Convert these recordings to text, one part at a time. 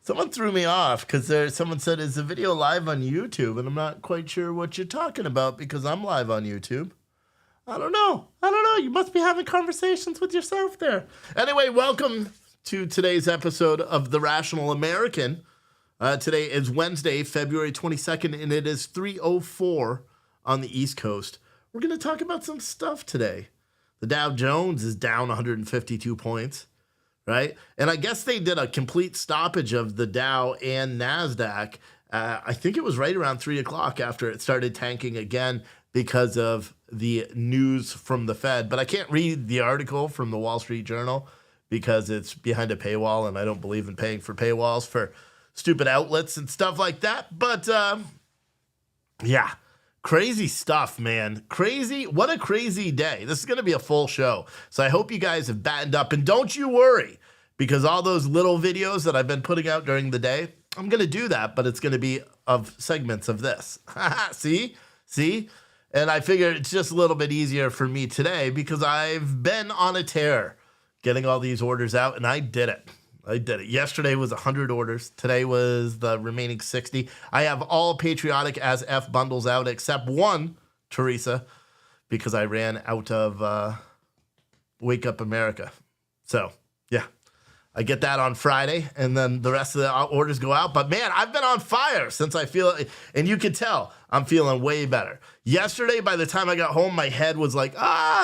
Someone threw me off because someone said, is the video live on YouTube? And I'm not quite sure what you're talking about because I'm live on YouTube. I don't know. You must be having conversations with yourself there. Anyway, welcome to today's episode of The Rational American. Today is Wednesday, February 22nd, and it is 3:04 on the East Coast. We're going to talk about some stuff today. The Dow Jones is down 152 points. Right? And I guess they did a complete stoppage of the Dow and NASDAQ. I think it was right around 3 o'clock after it started tanking again because of the news from the Fed. But I can't read the article from the Wall Street Journal because it's behind a paywall, and I don't believe in paying for paywalls for stupid outlets and stuff like that. But yeah. Crazy stuff, man. Crazy. What a crazy day. This is going to be a full show. So I hope you guys have battened up. And don't you worry, because all those little videos that I've been putting out during the day, I'm going to do that, but it's going to be of segments of this. See? And I figured it's just a little bit easier for me today because I've been on a tear getting all these orders out, and I did it. Yesterday was 100 orders. Today was the remaining 60. I have all Patriotic as F bundles out except one, Teresa, because I ran out of Wake Up America. So, yeah. I get that on Friday, and then the rest of the orders go out. But, man, I've been on fire since I feel it. And you can tell I'm feeling way better. Yesterday, by the time I got home, my head was like,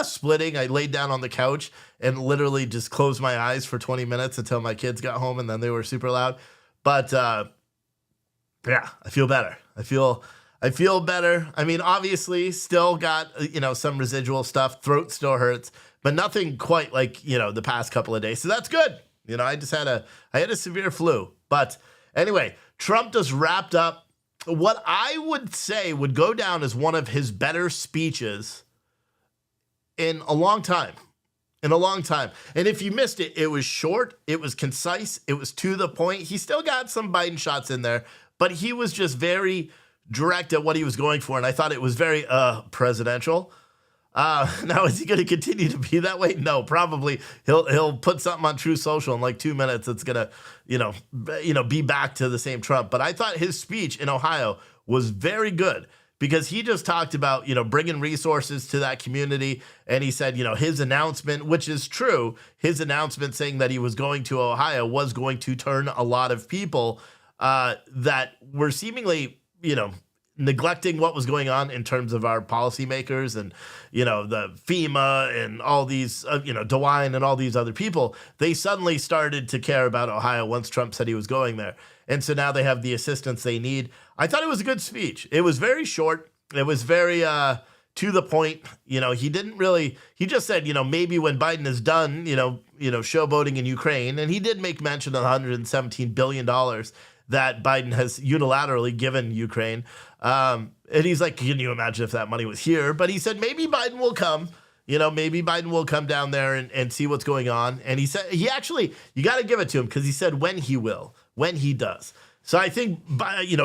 splitting. I laid down on the couch and literally just closed my eyes for 20 minutes until my kids got home, and then they were super loud. But, yeah, I feel better. I feel better. I mean, obviously, still got, some residual stuff. Throat still hurts, but nothing quite like, the past couple of days. So that's good. I had a severe flu. But anyway, Trump just wrapped up what I would say would go down as one of his better speeches in a long time. And if you missed it, it was short, it was concise, it was to the point. He still got some Biden shots in there, but he was just very direct at what he was going for. And I thought it was very presidential. Now, is he going to continue to be that way? No, probably he'll put something on True Social in like 2 minutes. It's going to, be back to the same Trump. But I thought his speech in Ohio was very good because he just talked about, bringing resources to that community. And he said, his announcement, which is true, his announcement saying that he was going to Ohio was going to turn a lot of people that were seemingly, neglecting what was going on in terms of our policymakers and, the FEMA and all these, DeWine and all these other people. They suddenly started to care about Ohio once Trump said he was going there. And so now they have the assistance they need. I thought it was a good speech. It was very short. It was very to the point. He just said, maybe when Biden is done, showboating in Ukraine. And he did make mention of $117 billion that Biden has unilaterally given Ukraine. And he's like, can you imagine if that money was here? But he said, maybe Biden will come. Maybe Biden will come down there and see what's going on. And he said, you got to give it to him because he said when he does. So I think,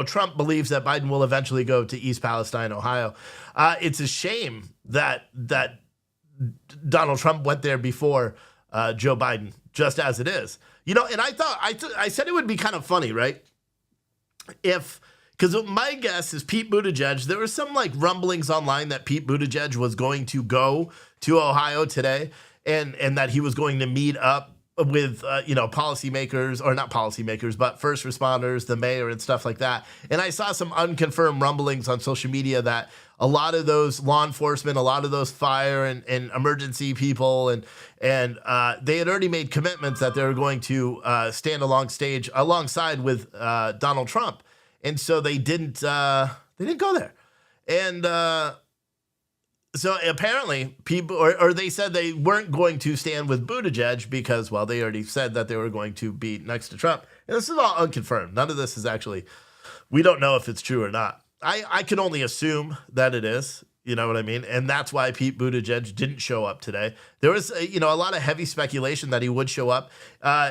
Trump believes that Biden will eventually go to East Palestine, Ohio. It's a shame that Donald Trump went there before Joe Biden, just as it is. And I said it would be kind of funny, right? Because my guess is Pete Buttigieg, there were some rumblings online that Pete Buttigieg was going to go to Ohio today and that he was going to meet up with, policymakers, or not policymakers, but first responders, the mayor and stuff like that. And I saw some unconfirmed rumblings on social media that a lot of those law enforcement, a lot of those fire and emergency people, and they had already made commitments that they were going to stand alongside with Donald Trump. And so they didn't go there. And so apparently people, or they said they weren't going to stand with Buttigieg because, well, they already said that they were going to be next to Trump. And this is all unconfirmed. None of this is actually, we don't know if it's true or not. I can only assume that it is. You know what I mean? And that's why Pete Buttigieg didn't show up today. There was, a lot of heavy speculation that he would show up.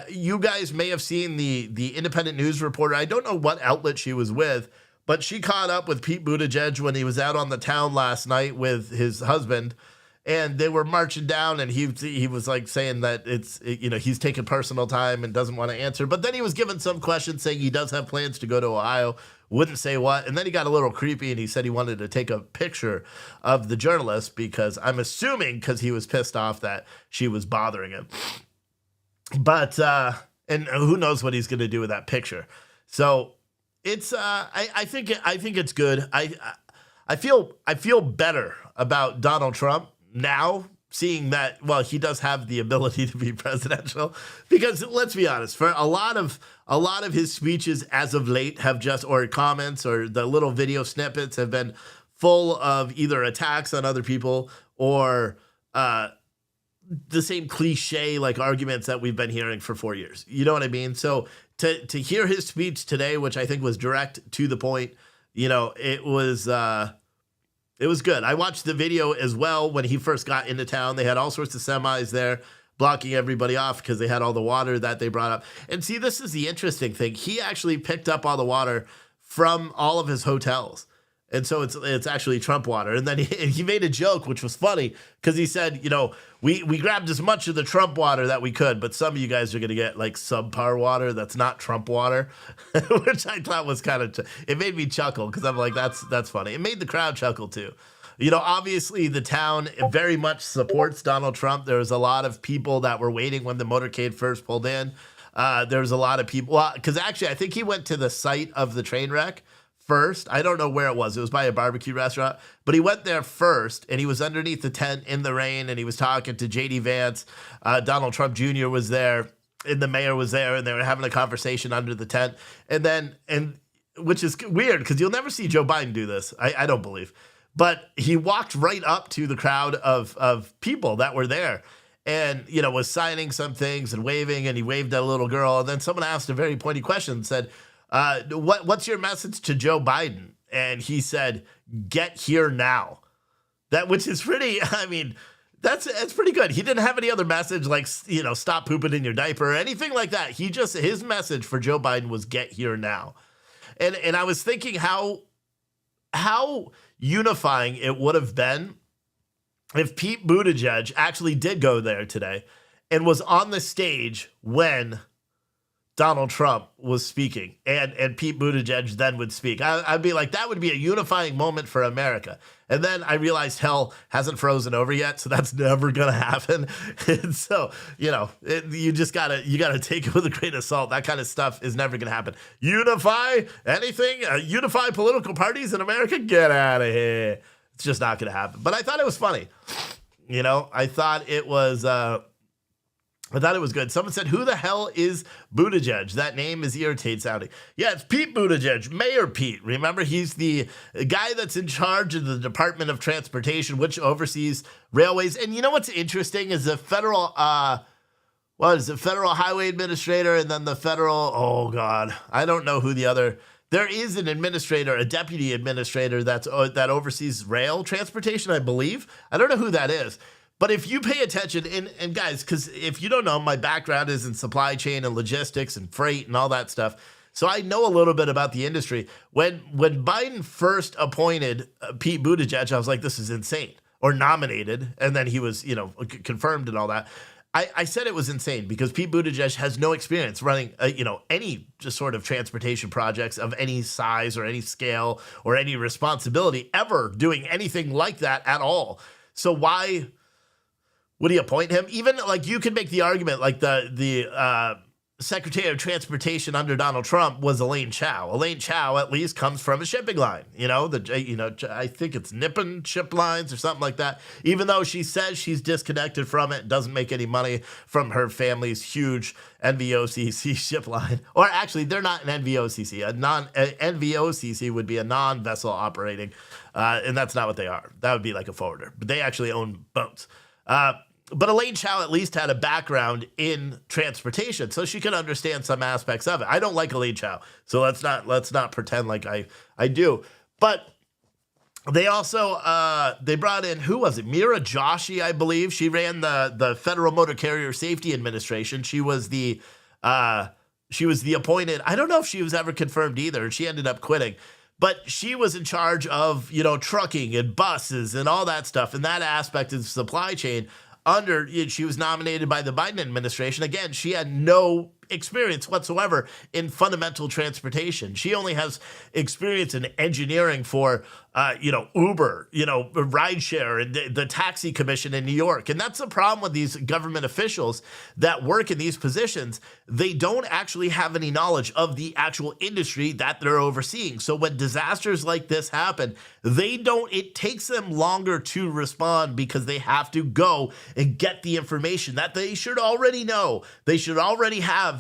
You guys may have seen the independent news reporter. I don't know what outlet she was with, but she caught up with Pete Buttigieg when he was out on the town last night with his husband. and they were marching down, and he was like saying that he's taking personal time and doesn't want to answer. But then he was given some questions saying he does have plans to go to Ohio, wouldn't say what, and then he got a little creepy and he said he wanted to take a picture of the journalist because I'm assuming because he was pissed off that she was bothering him. But and who knows what he's going to do with that picture. So it's I think it's good. I feel better about Donald Trump now, seeing that, well, he does have the ability to be presidential, because let's be honest, for a lot of his speeches as of late have just, or comments or the little video snippets have been full of either attacks on other people or the same cliche like arguments that we've been hearing for 4 years. You know what I mean? So to hear his speech today, which I think was direct to the point, it was good. I watched the video as well when he first got into town. They had all sorts of semis there blocking everybody off because they had all the water that they brought up. And see, this is the interesting thing. He actually picked up all the water from all of his hotels. And so it's actually Trump water. And then he made a joke, which was funny, because he said, we grabbed as much of the Trump water that we could, but some of you guys are going to get like subpar water that's not Trump water, which I thought was kind of, it made me chuckle because I'm like, that's funny. It made the crowd chuckle too. Obviously the town very much supports Donald Trump. There was a lot of people that were waiting when the motorcade first pulled in. There was a lot of people, because actually I think he went to the site of the train wreck first. I don't know where it was. It was by a barbecue restaurant, but he went there first, and he was underneath the tent in the rain, and he was talking to J.D. Vance. Donald Trump Jr. was there, and the mayor was there, and they were having a conversation under the tent. And which is weird because you'll never see Joe Biden do this. I don't believe, but he walked right up to the crowd of people that were there, and was signing some things and waving, and he waved at a little girl, and then someone asked a very pointy question and said, what's your message to Joe Biden? And he said, get here now. Which is pretty, I mean, that's pretty good. He didn't have any other message like, stop pooping in your diaper or anything like that. His message for Joe Biden was get here now. And I was thinking how unifying it would have been if Pete Buttigieg actually did go there today and was on the stage when Donald Trump was speaking, and Pete Buttigieg then would speak. I'd be like, that would be a unifying moment for America. And then I realized hell hasn't frozen over yet, so that's never gonna happen. And so, you gotta take it with a grain of salt. That kind of stuff is never gonna happen. Unify anything? Unify political parties in America? Get out of here. It's just not gonna happen. But I thought it was funny. I thought it was good. Someone said, who the hell is Buttigieg? That name is irritating sounding. Yeah, it's Pete Buttigieg, Mayor Pete. Remember, he's the guy that's in charge of the Department of Transportation, which oversees railways. And you know what's interesting is the federal, Federal Highway Administrator, and then the federal, I don't know who the other, there is an administrator, a deputy administrator that oversees rail transportation, I believe. I don't know who that is. But if you pay attention, and guys, because if you don't know, my background is in supply chain and logistics and freight and all that stuff. So I know a little bit about the industry. When Biden first appointed Pete Buttigieg, I was like, this is insane. Or nominated, and then he was, confirmed and all that. I said it was insane because Pete Buttigieg has no experience running, any just sort of transportation projects of any size or any scale or any responsibility ever doing anything like that at all. So why would he appoint him? Even like you could make the argument like the Secretary of Transportation under Donald Trump was Elaine Chao. Elaine Chao at least comes from a shipping line. I think it's Nippon Ship Lines or something like that. Even though she says she's disconnected from it, doesn't make any money from her family's huge NVOCC ship line. Or actually, they're not an NVOCC. NVOCC would be a non-vessel operating, and that's not what they are. That would be like a forwarder. But they actually own boats. But Elaine Chao at least had a background in transportation, so she could understand some aspects of it. I don't like Elaine Chao, so let's not pretend like I do. But they also they brought in, who was it? Mira Joshi, I believe. She ran the Federal Motor Carrier Safety Administration. She was the appointed. I don't know if she was ever confirmed either. She ended up quitting. But she was in charge of, trucking and buses and all that stuff. And that aspect of the supply chain she was nominated by the Biden administration. Again, she had no experience whatsoever in fundamental transportation. She only has experience in engineering for, Uber, rideshare and the taxi commission in New York. And that's the problem with these government officials that work in these positions. They don't actually have any knowledge of the actual industry that they're overseeing. So when disasters like this happen, it takes them longer to respond because they have to go and get the information that they should already know. They should already have,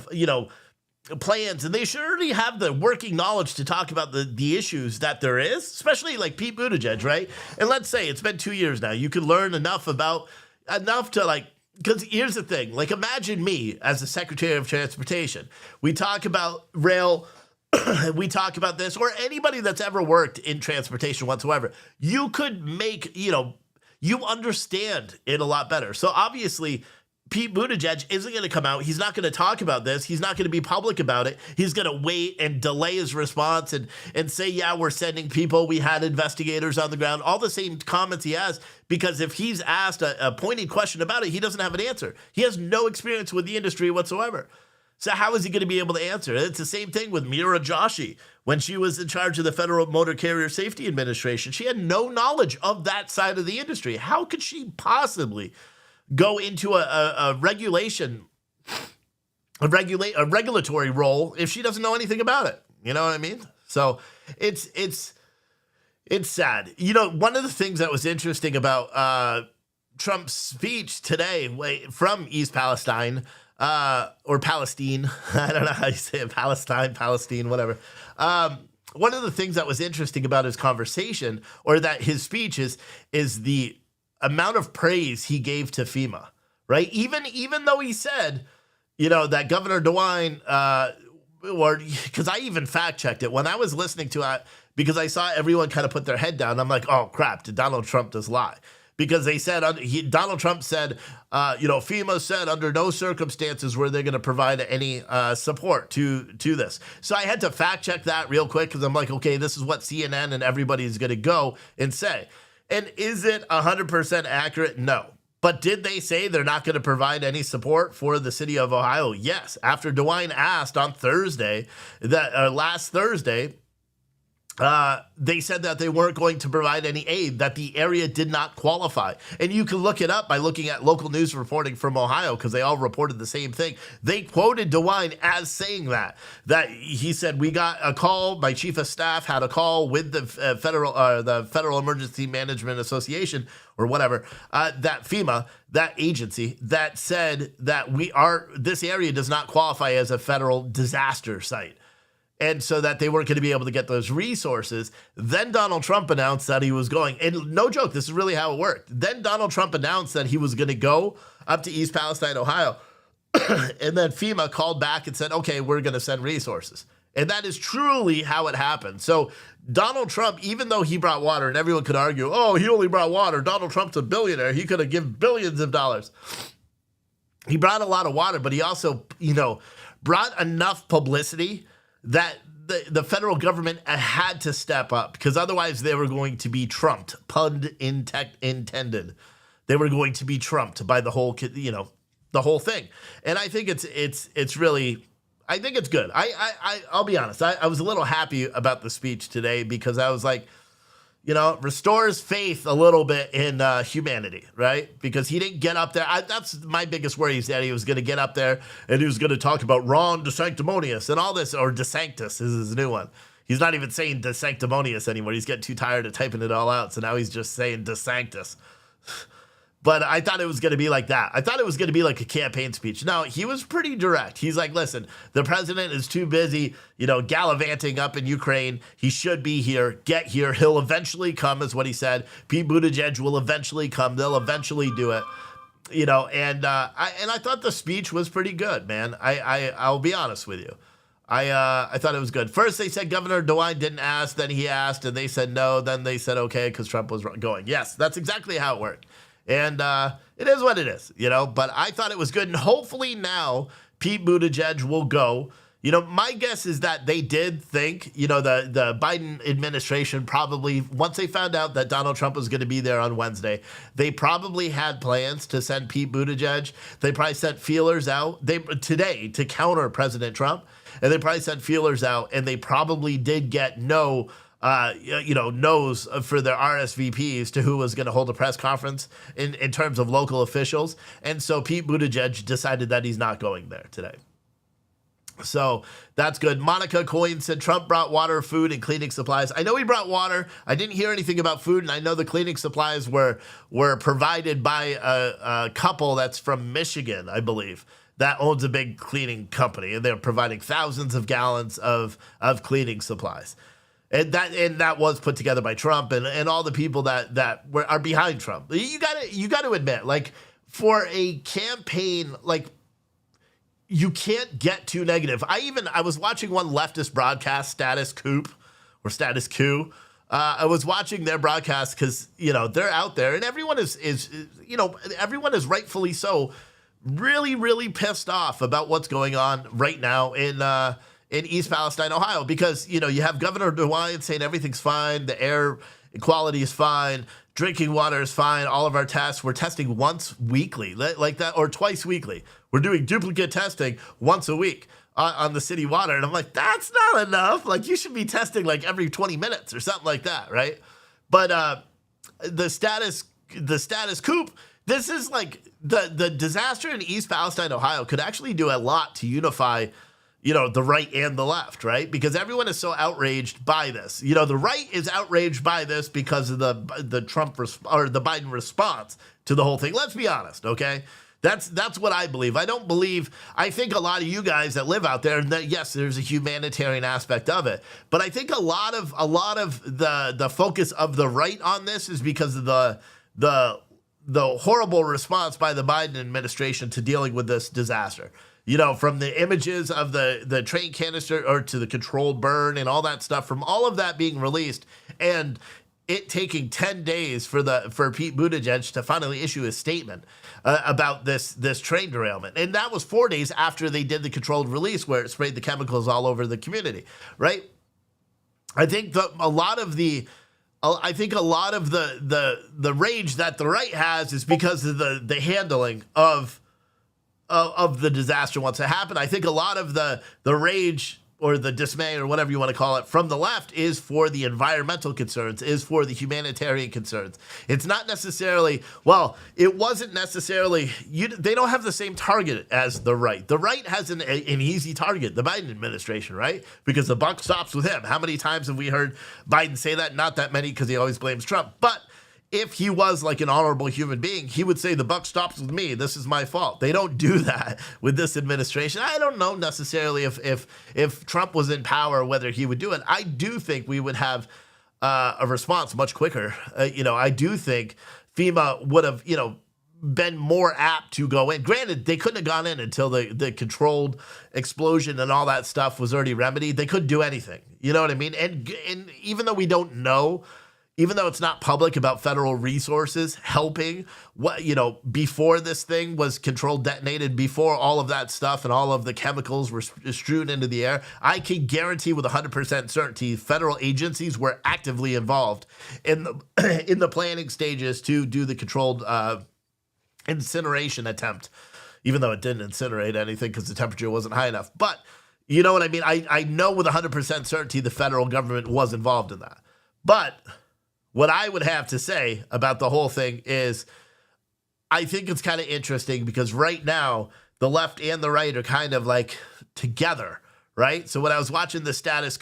plans, and they should already have the working knowledge to talk about the issues that there is, especially like Pete Buttigieg, right? And let's say it's been 2 years now. You could learn enough to because here's the thing, imagine me as the Secretary of Transportation. We talk about rail, we talk about this, or anybody that's ever worked in transportation whatsoever. You could make, you understand it a lot better. So obviously, Pete Buttigieg isn't going to come out. He's not going to talk about this. He's not going to be public about it. He's going to wait and delay his response and say, yeah, we're sending people. We had investigators on the ground. All the same comments he has, because if he's asked a pointed question about it, he doesn't have an answer. He has no experience with the industry whatsoever. So how is he going to be able to answer? It's the same thing with Mira Joshi. When she was in charge of the Federal Motor Carrier Safety Administration, she had no knowledge of that side of the industry. How could she possibly go into a regulatory role if she doesn't know anything about it? You know what I mean? So it's sad. One of the things that was interesting about Trump's speech today from East Palestine, or Palestine, I don't know how you say it, Palestine, whatever. One of the things that was interesting about his conversation, or that his speech, is the amount of praise he gave to FEMA, right? Even though he said, that Governor DeWine, because I even fact checked it when I was listening to it, because I saw everyone kind of put their head down. I'm like, oh crap, did Donald Trump just lie? Because they said, Donald Trump said, FEMA said under no circumstances were they going to provide any support to this. So I had to fact check that real quick, because I'm like, okay, this is what CNN and everybody is going to go and say. And is it 100% accurate? No. But did they say they're not going to provide any support for the city of Ohio? Yes. After DeWine asked on Thursday, last Thursday, they said that they weren't going to provide any aid, that the area did not qualify. And you can look it up by looking at local news reporting from Ohio, because they all reported the same thing. They quoted DeWine as saying that he said, we got a call, my chief of staff had a call with the Federal Emergency Management Association, or whatever, that FEMA, that agency, that said that this area does not qualify as a federal disaster site. And so that they weren't going to be able to get those resources. Then Donald Trump announced that he was going, and no joke, this is really how it worked. Then Donald Trump announced that he was going to go up to East Palestine, Ohio. And then FEMA called back and said, okay, we're going to send resources. And that is truly how it happened. So Donald Trump, even though he brought water, and everyone could argue, oh, he only brought water, Donald Trump's a billionaire, he could have given billions of dollars. He brought a lot of water, but he also, brought enough publicity that the federal government had to step up, because otherwise they were going to be trumped, pun intended. They were going to be trumped by the whole thing. And I think it's really, I think it's good. I'll be honest. I was a little happy about the speech today, because I was like, restores faith a little bit in humanity, right? Because he didn't get up there. That's my biggest worry, is that he was going to get up there and he was going to talk about Ron DeSanctimonious and all this, or DeSanctus is his new one. He's not even saying DeSanctimonious anymore. He's getting too tired of typing it all out. So now he's just saying DeSanctus. But I thought it was going to be like that. I thought it was going to be like a campaign speech. No, he was pretty direct. He's like, listen, the president is too busy, gallivanting up in Ukraine. He should be here. Get here. He'll eventually come, is what he said. Pete Buttigieg will eventually come. They'll eventually do it. And I thought the speech was pretty good, man. I'll be honest with you. I thought it was good. First, they said Governor DeWine didn't ask. Then he asked, and they said no. Then they said okay, because Trump was going. Yes, that's exactly how it worked. And it is what it is, But I thought it was good. And hopefully now Pete Buttigieg will go My guess is that they did think, the Biden administration probably, once they found out that Donald Trump was going to be there on Wednesday, they probably had plans to send Pete Buttigieg. They probably sent feelers out today to counter President Trump. And they probably sent feelers out, and they probably did get no's for their RSVPs to who was going to hold a press conference in terms of local officials. And so Pete Buttigieg decided that he's not going there today. So that's good. Monica Coyne said Trump brought water, food, and cleaning supplies. I know he brought water. I didn't hear anything about food, and I know the cleaning supplies were provided by a couple that's from Michigan, I believe, that owns a big cleaning company, and they're providing thousands of gallons of cleaning supplies. And that was put together by Trump and all the people that are behind Trump. You got to admit, like, for a campaign, like, you can't get too negative. I was watching one leftist broadcast, Status Coup. I was watching their broadcast because, they're out there, and everyone is everyone is rightfully so really, really pissed off about what's going on right now in East Palestine, Ohio, because, you have Governor DeWine saying everything's fine, the air quality is fine, drinking water is fine, all of our tests, we're testing once weekly, like that, or twice weekly. We're doing duplicate testing once a week on the city water. And I'm like, that's not enough. Like, you should be testing like every 20 minutes or something like that, right? But the status coup, this is like the disaster in East Palestine, Ohio could actually do a lot to unify, the right and the left, right? Because everyone is so outraged by this. The right is outraged by this because of the Trump or the Biden response to the whole thing. Let's be honest, okay? That's what I believe. I think a lot of you guys that live out there, and that, yes, there's a humanitarian aspect of it, but I think a lot of the focus of the right on this is because of the horrible response by the Biden administration to dealing with this disaster. From the images of the train canister or to the controlled burn and all that stuff, from all of that being released, and it taking 10 days for Pete Buttigieg to finally issue a statement about this train derailment. And that was 4 days after they did the controlled release where it sprayed the chemicals all over the community, right? I think a lot of the rage that the right has is because of the handling of the disaster once it happened. I think a lot of the rage or the dismay or whatever you want to call it from the left is for the environmental concerns, is for the humanitarian concerns. It's not necessarily, it wasn't necessarily, they don't have the same target as the right. The right has an easy target, the Biden administration, right? Because the buck stops with him. How many times have we heard Biden say that? Not that many, because he always blames Trump. But if he was like an honorable human being, he would say the buck stops with me. This is my fault. They don't do that with this administration. I don't know necessarily if Trump was in power, whether he would do it. I do think we would have a response much quicker. I do think FEMA would have, been more apt to go in. Granted, they couldn't have gone in until the controlled explosion and all that stuff was already remedied. They couldn't do anything. You know what I mean? And even though we don't know, even though it's not public about federal resources helping before this thing was controlled, detonated, before all of that stuff and all of the chemicals were strewn into the air, I can guarantee with 100% certainty federal agencies were actively involved in the planning stages to do the controlled incineration attempt, even though it didn't incinerate anything because the temperature wasn't high enough. But you know what I mean? I know with 100% certainty the federal government was involved in that. But what I would have to say about the whole thing is I think it's kind of interesting because right now the left and the right are kind of like together, right? So when I was watching the status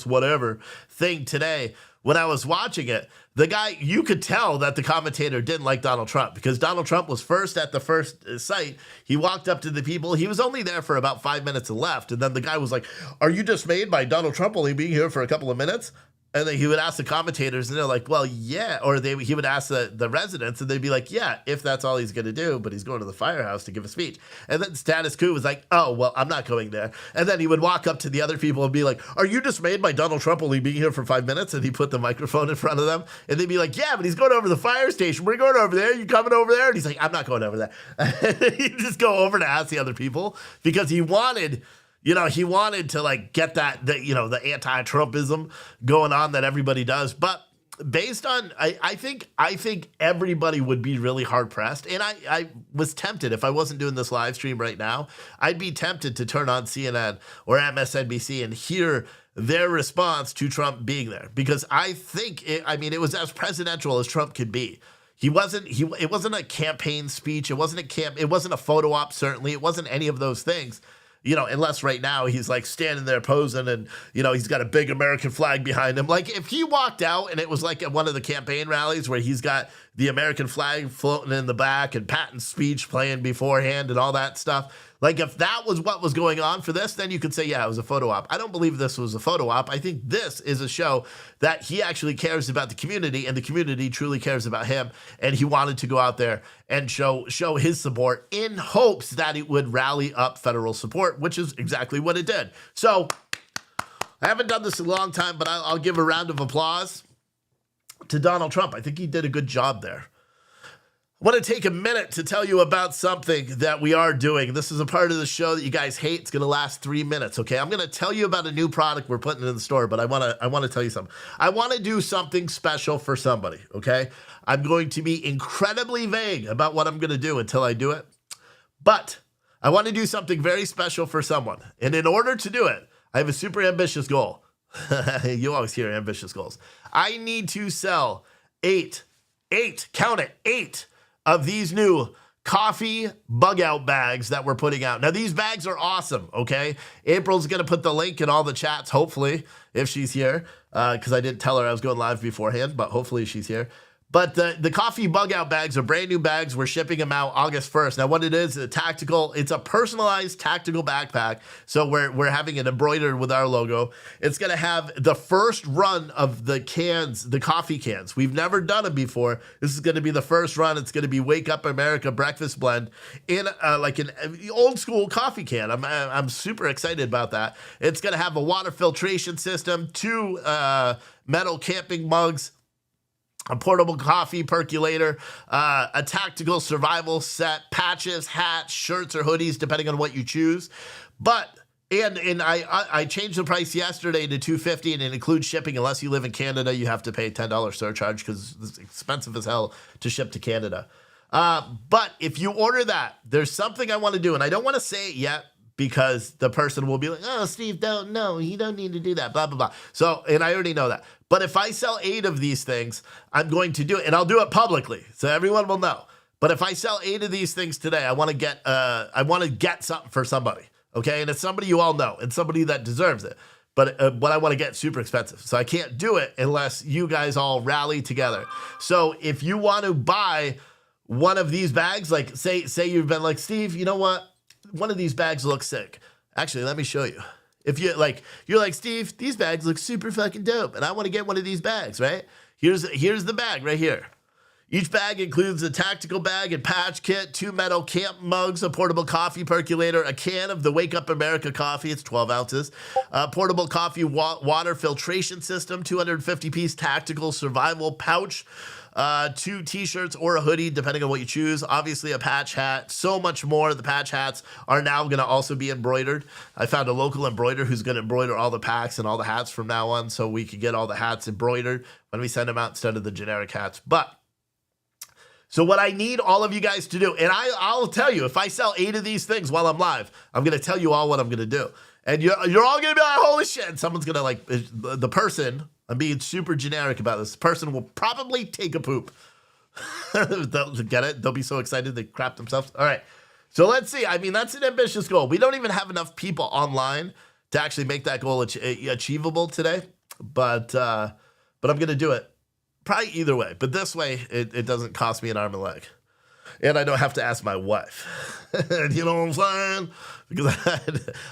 whatever thing today, when I was watching it, the guy, you could tell that the commentator didn't like Donald Trump because Donald Trump was first at the first site. He walked up to the people. He was only there for about 5 minutes and left. And then the guy was like, "Are you dismayed by Donald Trump only being here for a couple of minutes?" And then he would ask the commentators, and they're like, "Well, yeah." Or he would ask the residents, and they'd be like, "Yeah, if that's all he's going to do, but he's going to the firehouse to give a speech." And then status quo was like, "Oh, well, I'm not going there." And then he would walk up to the other people and be like, "Are you dismayed by Donald Trump only being here for 5 minutes?" And he put the microphone in front of them, and they'd be like, "Yeah, but he's going over to the fire station. We're going over there. You coming over there?" And he's like, "I'm not going over there." He'd just go over to ask the other people because he wanted he wanted to like get the anti-Trumpism going on that everybody does. But based on, I think everybody would be really hard pressed. And I was tempted, if I wasn't doing this live stream right now, I'd be tempted to turn on CNN or MSNBC and hear their response to Trump being there, because I think it was as presidential as Trump could be. It wasn't a campaign speech. It wasn't a photo op. Certainly it wasn't any of those things. Unless right now he's like standing there posing and, he's got a big American flag behind him. Like if he walked out and it was like at one of the campaign rallies where he's got the American flag floating in the back and Patton's speech playing beforehand and all that stuff. Like if that was what was going on for this, then you could say, yeah, it was a photo op. I don't believe this was a photo op. I think this is a show that he actually cares about the community, and the community truly cares about him. And he wanted to go out there and show his support in hopes that it would rally up federal support, which is exactly what it did. So I haven't done this in a long time, but I'll give a round of applause to Donald Trump. I think he did a good job there. I want to take a minute to tell you about something that we are doing. This is a part of the show that you guys hate. It's going to last 3 minutes, okay? I'm going to tell you about a new product we're putting in the store, but I want to tell you something. I want to do something special for somebody, okay? I'm going to be incredibly vague about what I'm going to do until I do it, but I want to do something very special for someone. And in order to do it, I have a super ambitious goal. You always hear ambitious goals. I need to sell eight, count it, 8 of these new coffee bug out bags that we're putting out. Now, these bags are awesome, okay? April's going to put the link in all the chats, hopefully, if she's here, because I didn't tell her I was going live beforehand, but hopefully she's here. But the coffee bug out bags are brand new bags. We're shipping them out August 1st. Now, what it is, it's a personalized tactical backpack. So we're having it embroidered with our logo. It's going to have the first run of the cans, the coffee cans. We've never done it before. This is going to be the first run. It's going to be Wake Up America breakfast blend in like an old school coffee can. I'm super excited about that. It's going to have a water filtration system, 2 metal camping mugs, a portable coffee percolator, a tactical survival set, patches, hats, shirts, or hoodies, depending on what you choose. But I changed the price yesterday to $250, and it includes shipping. Unless you live in Canada, you have to pay a $10 surcharge because it's expensive as hell to ship to Canada. But if you order that, there's something I want to do, and I don't want to say it yet, because the person will be like, oh, Steve, you don't need to do that, blah, blah, blah. So, and I already know that. But if I sell 8 of these things, I'm going to do it, and I'll do it publicly, so everyone will know. But if I sell 8 of these things today, I want to get something for somebody, okay? And it's somebody you all know, and somebody that deserves it. But what I want to get super expensive. So I can't do it unless you guys all rally together. So if you want to buy one of these bags, like say you've been like, Steve, you know what? One of these bags looks sick. Actually, let me show you. If you're like, Steve, these bags look super fucking dope, and I want to get one of these bags, right? Here's the bag right here. Each bag includes a tactical bag and patch kit, 2 metal camp mugs, a portable coffee percolator, a can of the Wake Up America coffee, it's 12 ounces, a portable coffee water filtration system, 250-piece tactical survival pouch, 2 t-shirts or a hoodie, depending on what you choose. Obviously, a patch hat, so much more. The patch hats are now going to also be embroidered. I found a local embroiderer who's going to embroider all the packs and all the hats from now on, so we could get all the hats embroidered when we send them out instead of the generic hats. So what I need all of you guys to do, and I'll tell you, if I sell 8 of these things while I'm live, I'm going to tell you all what I'm going to do. And you're all going to be like, holy shit. And someone's going to like, the person, I'm being super generic about this, person will probably take a poop. They'll get it? They'll be so excited they crap themselves. All right. So let's see. I mean, that's an ambitious goal. We don't even have enough people online to actually make that goal achievable today. But I'm going to do it. Probably either way. But this way, it doesn't cost me an arm and a leg. And I don't have to ask my wife. You know what I'm saying? Because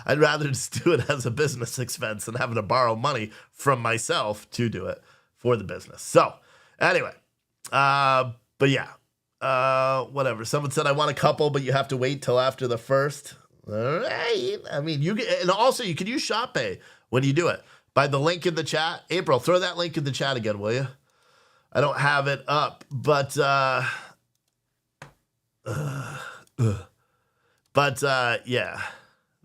I'd rather just do it as a business expense than having to borrow money from myself to do it for the business. So anyway, but yeah, whatever. Someone said I want a couple, but you have to wait till after the first. All right. I mean, and also you can use Shop Pay when you do it by the link in the chat. April, throw that link in the chat again, will you? I don't have it up, but yeah,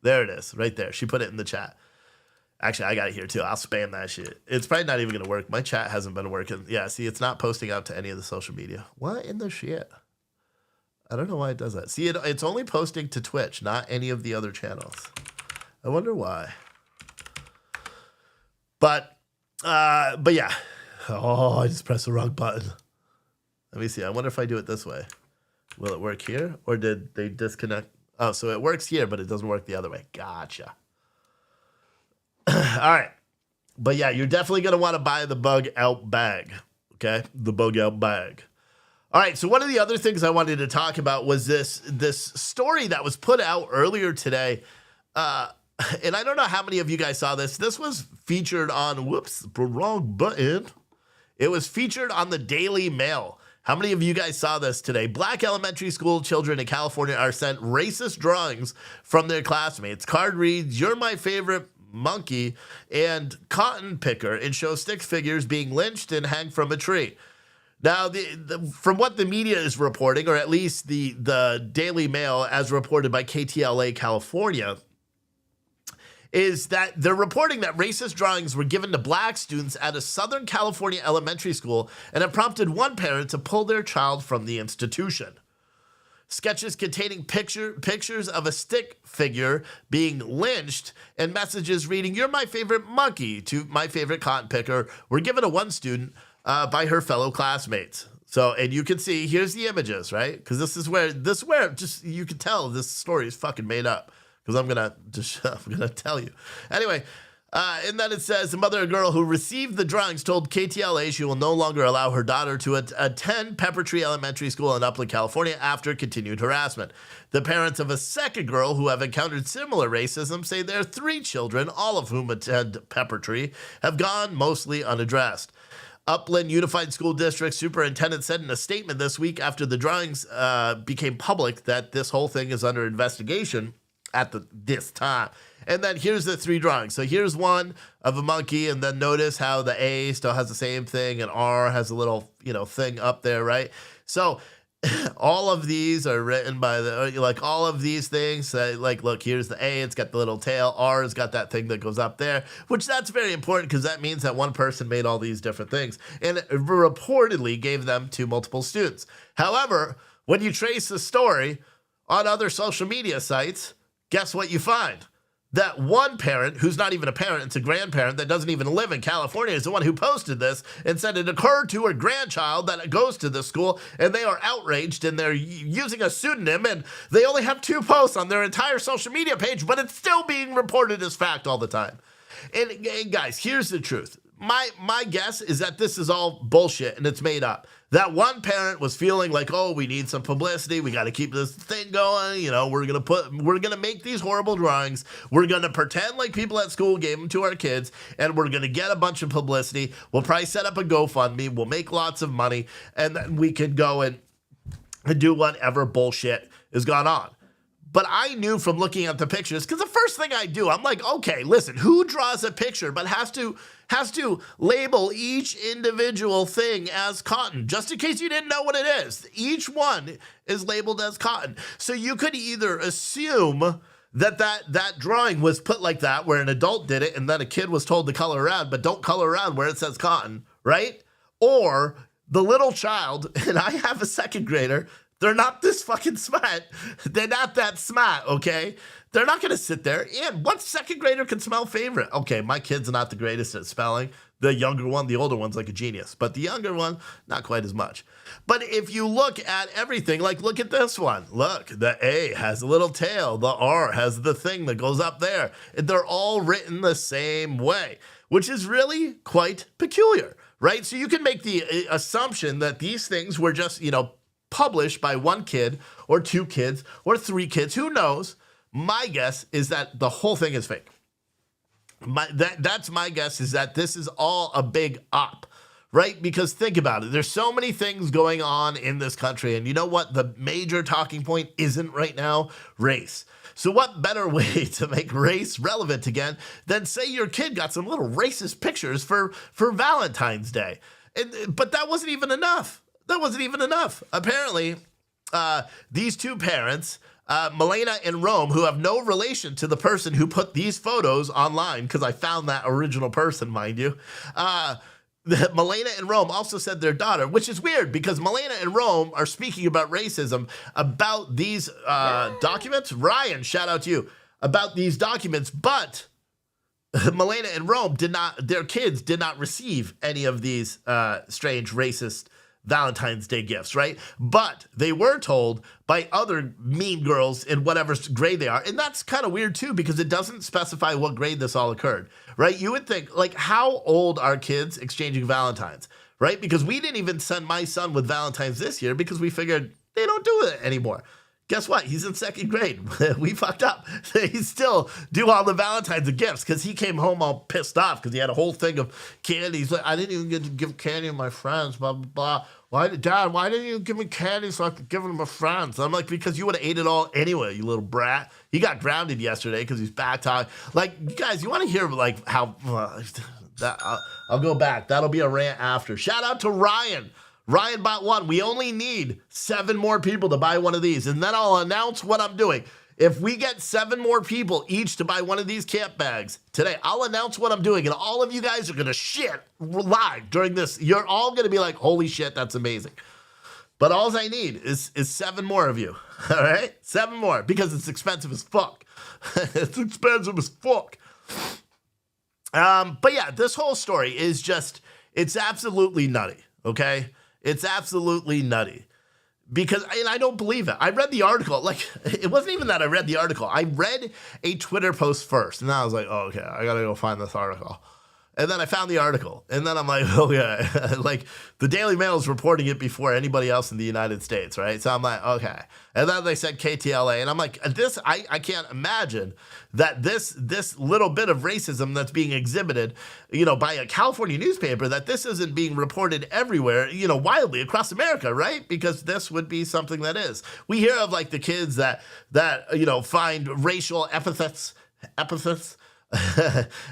There it is, right there. She put it in the chat. Actually, I got it here too. I'll spam that shit. It's probably not even going to work. My chat hasn't been working. Yeah, see, it's not posting out to any of the social media. What in the shit? I don't know why it does that. See, it's only posting to Twitch, not any of the other channels. I wonder why. But yeah. Oh, I just pressed the wrong button. Let me see. I wonder if I do it this way. Will it work here? Or did they disconnect? Oh, so it works here, but it doesn't work the other way. Gotcha. All right. But yeah, you're definitely going to want to buy the bug out bag. Okay? The bug out bag. All right. So one of the other things I wanted to talk about was this story that was put out earlier today. And I don't know how many of you guys saw this. This was featured on, whoops, wrong button. It was featured on the Daily Mail. How many of you guys saw this today? Black elementary school children in California are sent racist drawings from their classmates. Card reads, "You're my favorite monkey," and "cotton picker," and shows stick figures being lynched and hang from a tree. Now, from what the media is reporting, or at least the Daily Mail as reported by KTLA California, is that they're reporting that racist drawings were given to black students at a Southern California elementary school and have prompted one parent to pull their child from the institution. Sketches containing pictures of a stick figure being lynched and messages reading, "You're my favorite monkey" to "my favorite cotton picker" were given to one student by her fellow classmates. So, and you can see, here's the images, right? Because this is where just you can tell this story is fucking made up. Because I'm gonna tell you. Anyway, and then it says, the mother of a girl who received the drawings told KTLA she will no longer allow her daughter to attend Pepper Tree Elementary School in Upland, California after continued harassment. The parents of a second girl who have encountered similar racism say their 3 children, all of whom attend Pepper Tree, have gone mostly unaddressed. Upland Unified School District Superintendent said in a statement this week after the drawings became public that this whole thing is under investigation at this time. And then here's the 3 drawings. So here's one of a monkey, and then notice how the A still has the same thing, and R has a little, thing up there, right? So all of these are written by all of these things, look, here's the A, it's got the little tail, R has got that thing that goes up there, which that's very important because that means that one person made all these different things and reportedly gave them to multiple students. However, when you trace the story on other social media sites, guess what you find? That one parent, who's not even a parent, it's a grandparent that doesn't even live in California, is the one who posted this and said it occurred to her grandchild that goes to the school, and they are outraged, and they're using a pseudonym, and they only have 2 posts on their entire social media page, but it's still being reported as fact all the time. And guys, here's the truth. My guess is that this is all bullshit and it's made up. That one parent was feeling like, oh, we need some publicity. We got to keep this thing going. We're going to make these horrible drawings. We're going to pretend like people at school gave them to our kids, and we're going to get a bunch of publicity. We'll probably set up a GoFundMe. We'll make lots of money, and then we can go and do whatever bullshit is gone on. But I knew from looking at the pictures, because the first thing I do, I'm like, okay, listen, who draws a picture but has to label each individual thing as cotton, just in case you didn't know what it is. Each one is labeled as cotton. So you could either assume that drawing was put like that, where an adult did it, and then a kid was told to color around, but don't color around where it says cotton, right? Or the little child, and I have a second grader, they're not this fucking smart. They're not that smart, okay? They're not going to sit there. And what second grader can spell favorite? Okay, my kid's not the greatest at spelling. The younger one, the older one's like a genius. But the younger one, not quite as much. But if you look at everything, look at this one. Look, the A has a little tail. The R has the thing that goes up there. They're all written the same way, which is really quite peculiar, right? So you can make the assumption that these things were just, published by one kid or 2 kids or 3 kids. Who knows? My guess is that the whole thing is fake. That's my guess, is that this is all a big op, right? Because think about it. There's so many things going on in this country. And you know what? The major talking point isn't right now race. So what better way to make race relevant again than say your kid got some little racist pictures for Valentine's Day? But that wasn't even enough. Apparently, these 2 parents Milena and Rome, who have no relation to the person who put these photos online, because I found that original person, mind you. Milena and Rome also said their daughter, which is weird because Milena and Rome are speaking about racism, about these documents. Ryan, shout out to you, about these documents, but Milena and Rome their kids did not receive any of these strange racist Valentine's Day gifts, right? But they were told by other mean girls in whatever grade they are. And that's kind of weird too, because it doesn't specify what grade this all occurred, right? You would think, like, how old are kids exchanging Valentines, right? Because we didn't even send my son with Valentines this year because we figured they don't do it anymore. Guess what? He's in second grade. We fucked up. He still do all the Valentines and gifts because he came home all pissed off because he had a whole thing of candy. He's like, I didn't even get to give candy to my friends, blah, blah, blah. Dad, why didn't you give me candy so I could give them to my friends? I'm like, because you would have ate it all anyway, you little brat. He got grounded yesterday because he's back talking. Like, guys, you want to hear, like, how... I'll go back. That'll be a rant after. Shout out to Ryan. Ryan bought one. We only need 7 more people to buy one of these, and then I'll announce what I'm doing. If we get 7 more people each to buy one of these camp bags today, I'll announce what I'm doing, and all of you guys are going to shit live during this. You're all going to be like, holy shit, that's amazing. But all I need is 7 more of you, all right? 7 more, because it's expensive as fuck. It's expensive as fuck. But yeah, this whole story is just, it's absolutely nutty, okay? It's absolutely nutty because, and I don't believe it. I read the article. Like, it wasn't even that I read the article. I read a Twitter post first, and then I was like, oh, okay, I got to go find this article. And then I found the article, and then I'm like, oh, yeah, like the Daily Mail is reporting it before anybody else in the United States, right? So I'm like, okay. And then they said KTLA, and I'm like, I can't imagine that this little bit of racism that's being exhibited, by a California newspaper, that this isn't being reported everywhere, widely across America, right? Because this would be something that is. We hear of, like, the kids that find racial epithets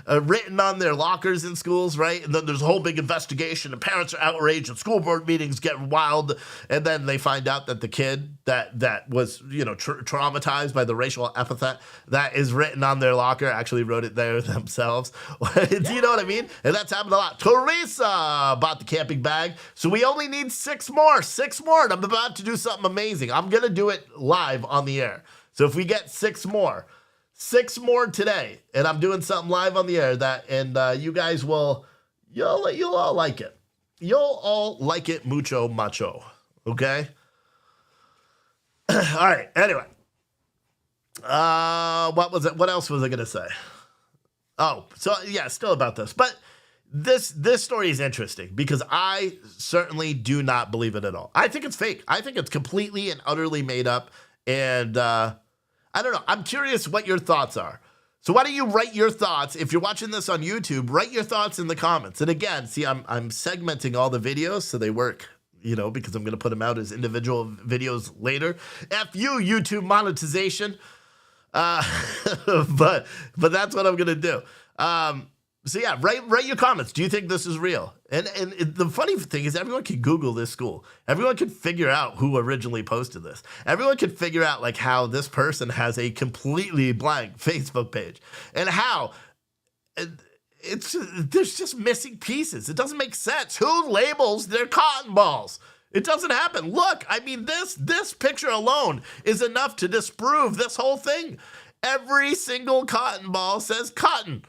written on their lockers in schools, right? And then there's a whole big investigation, and parents are outraged, and school board meetings get wild, and then they find out that the kid that was, traumatized by the racial epithet that is written on their locker actually wrote it there themselves. Do you know what I mean? And that's happened a lot. Teresa bought the camping bag, so we only need 6 more, and I'm about to do something amazing. I'm going to do it live on the air. So if we get 6 more today, and I'm doing something live on the air and you guys you'll all like it. You'll all like it mucho macho, okay? All right, anyway. What was it? What else was I going to say? Oh, so yeah, still about this. But this story is interesting because I certainly do not believe it at all. I think it's fake. I think it's completely and utterly made up, and I don't know. I'm curious what your thoughts are. So why don't you write your thoughts? If you're watching this on YouTube, write your thoughts in the comments. And again, see, I'm segmenting all the videos so they work, because I'm going to put them out as individual videos later. F you, YouTube monetization. But that's what I'm going to do. So yeah, write your comments. Do you think this is real? And the funny thing is everyone can Google this school. Everyone can figure out who originally posted this. Everyone can figure out, like, how this person has a completely blank Facebook page and how there's just missing pieces. It doesn't make sense. Who labels their cotton balls? It doesn't happen. Look, I mean, this picture alone is enough to disprove this whole thing. Every single cotton ball says cotton.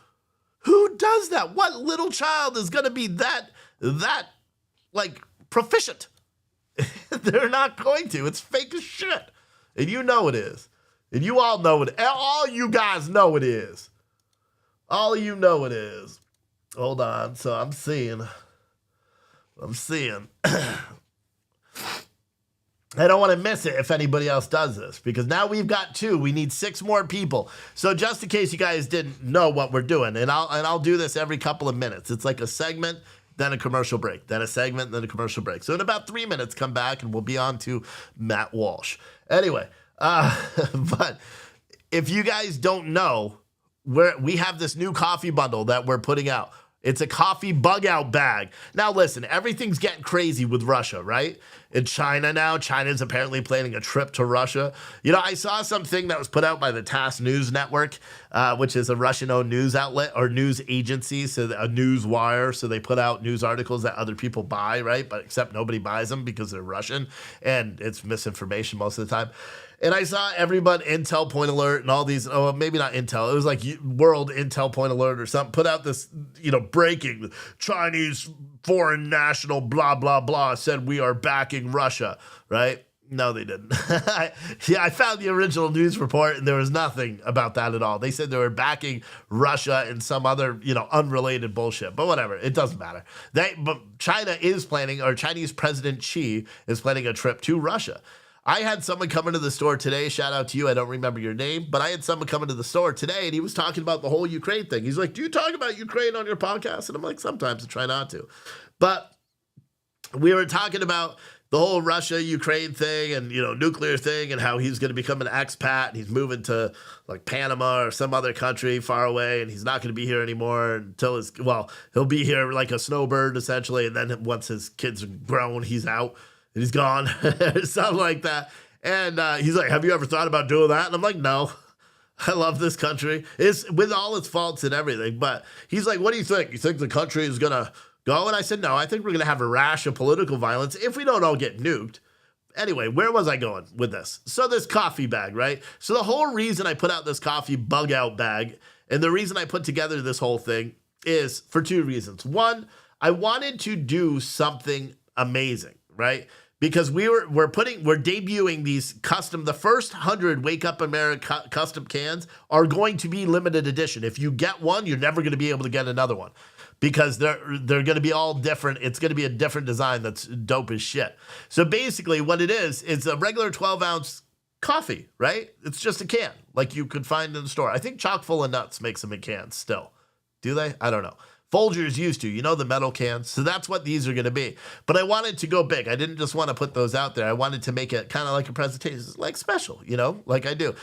Who does that? What little child is going to be that like proficient? They're not going to. It's fake as shit. And you know it is. And you all know it. All you guys know it is. All of you know it is. Hold on. So I'm seeing. I don't want to miss it if anybody else does this, because now we've got 2. We need 6 more people. So just in case you guys didn't know what we're doing, and I'll do this every couple of minutes. It's like a segment, then a commercial break, then a segment, then a commercial break. So in about 3 minutes, come back and we'll be on to Matt Walsh. Anyway, but if you guys don't know, we have this new coffee bundle that we're putting out. It's a coffee bug out bag. Now, listen, everything's getting crazy with Russia, right? In China now, China's apparently planning a trip to Russia. You know, I saw something that was put out by the TASS News Network, which is a Russian-owned news outlet or news agency, so a news wire. So they put out news articles that other people buy, right? But except nobody buys them because they're Russian, and it's misinformation most of the time. And I saw everybody, Intel Point Alert and all these, oh, maybe not Intel, it was like World Intel Point Alert or something, put out this, breaking, Chinese foreign national blah, blah, blah, said we are backing Russia, right? No, they didn't. I found the original news report and there was nothing about that at all. They said they were backing Russia and some other, unrelated bullshit. But whatever, it doesn't matter. But China is planning, or Chinese President Xi is planning a trip to Russia. I had someone come into the store today. Shout out to you. I don't remember your name, but I had someone come into the store today and he was talking about the whole Ukraine thing. He's like, do you talk about Ukraine on your podcast? And I'm like, sometimes I try not to. But we were talking about the whole Russia-Ukraine thing and, nuclear thing and how he's going to become an expat and he's moving to like Panama or some other country far away and he's not going to be here anymore until he'll be here like a snowbird essentially. And then once his kids are grown, he's out. And he's gone, something like that. And he's like, have you ever thought about doing that? And I'm like, no. I love this country. It's with all its faults and everything. But he's like, what do you think? You think the country is going to go? And I said, no, I think we're going to have a rash of political violence if we don't all get nuked. Anyway, where was I going with this? So this coffee bag, right? So the whole reason I put out this coffee bug out bag and the reason I put together this whole thing is for two reasons. One, I wanted to do something amazing, right? Because we're debuting these the first 100 Wake Up America custom cans are going to be limited edition. If you get one, you're never going to be able to get another one because they're going to be all different. It's going to be a different design that's dope as shit. So basically what it is a regular 12-ounce coffee, right? It's just a can like you could find in the store. I think Chock full of Nuts makes them in cans still. Do they? I don't know. Folgers used to, the metal cans. So that's what these are going to be. But I wanted to go big. I didn't just want to put those out there. I wanted to make it kind of like a presentation, like special, like I do.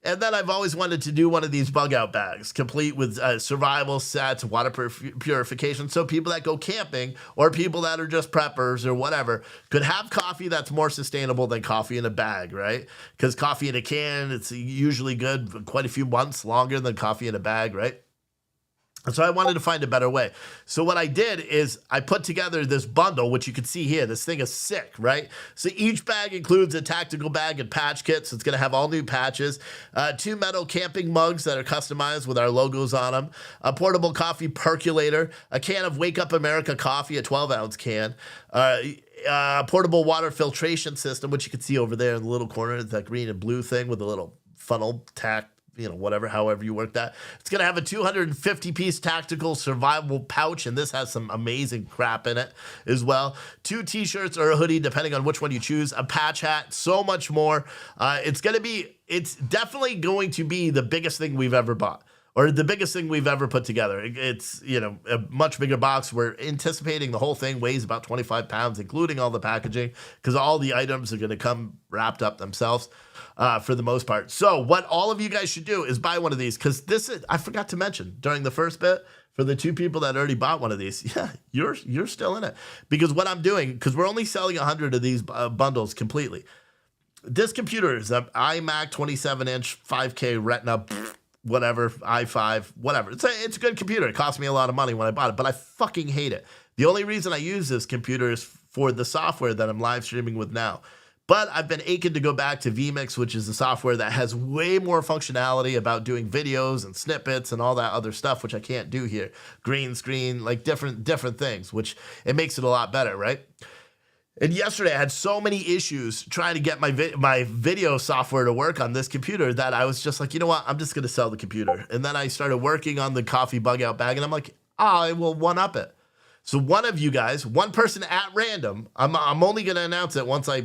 And then I've always wanted to do one of these bug out bags, complete with survival sets, water purification. So people that go camping or people that are just preppers or whatever could have coffee that's more sustainable than coffee in a bag, right? Because coffee in a can, it's usually good for quite a few months longer than coffee in a bag, right? So I wanted to find a better way. So what I did is I put together this bundle, which you can see here. This thing is sick, right? So each bag includes a tactical bag and patch kit. So it's going to have all new patches, 2 metal camping mugs that are customized with our logos on them, a portable coffee percolator, a can of Wake Up America coffee, a 12-ounce can, portable water filtration system, which you can see over there in the little corner. It's that green and blue thing with a little funnel tack, however you work that. It's going to have a 250-piece tactical survival pouch, and this has some amazing crap in it as well. 2 t-shirts or a hoodie, depending on which one you choose, a patch hat, so much more. It's definitely going to be the biggest thing we've ever bought. Or the biggest thing we've ever put together. It's, a much bigger box. We're anticipating the whole thing weighs about 25 pounds, including all the packaging, because all the items are going to come wrapped up themselves for the most part. So what all of you guys should do is buy one of these, because I forgot to mention during the first bit, for the 2 people that already bought one of these, yeah, you're still in it. Because what I'm doing, because we're only selling 100 of these bundles completely. This computer is an iMac 27-inch 5K Retina whatever, i5, whatever. It's a good computer. It cost me a lot of money when I bought it, but I fucking hate it. The only reason I use this computer is for the software that I'm live streaming with now. But I've been aching to go back to vMix, which is the software that has way more functionality about doing videos and snippets and all that other stuff, which I can't do here. Green screen, like different things, which it makes it a lot better, right? And yesterday I had so many issues trying to get my video software to work on this computer that I was just like, you know what? I'm just going to sell the computer. And then I started working on the coffee bug out bag and I'm like, I will one up it. So one of you guys, one person at random, I'm only going to announce it once I,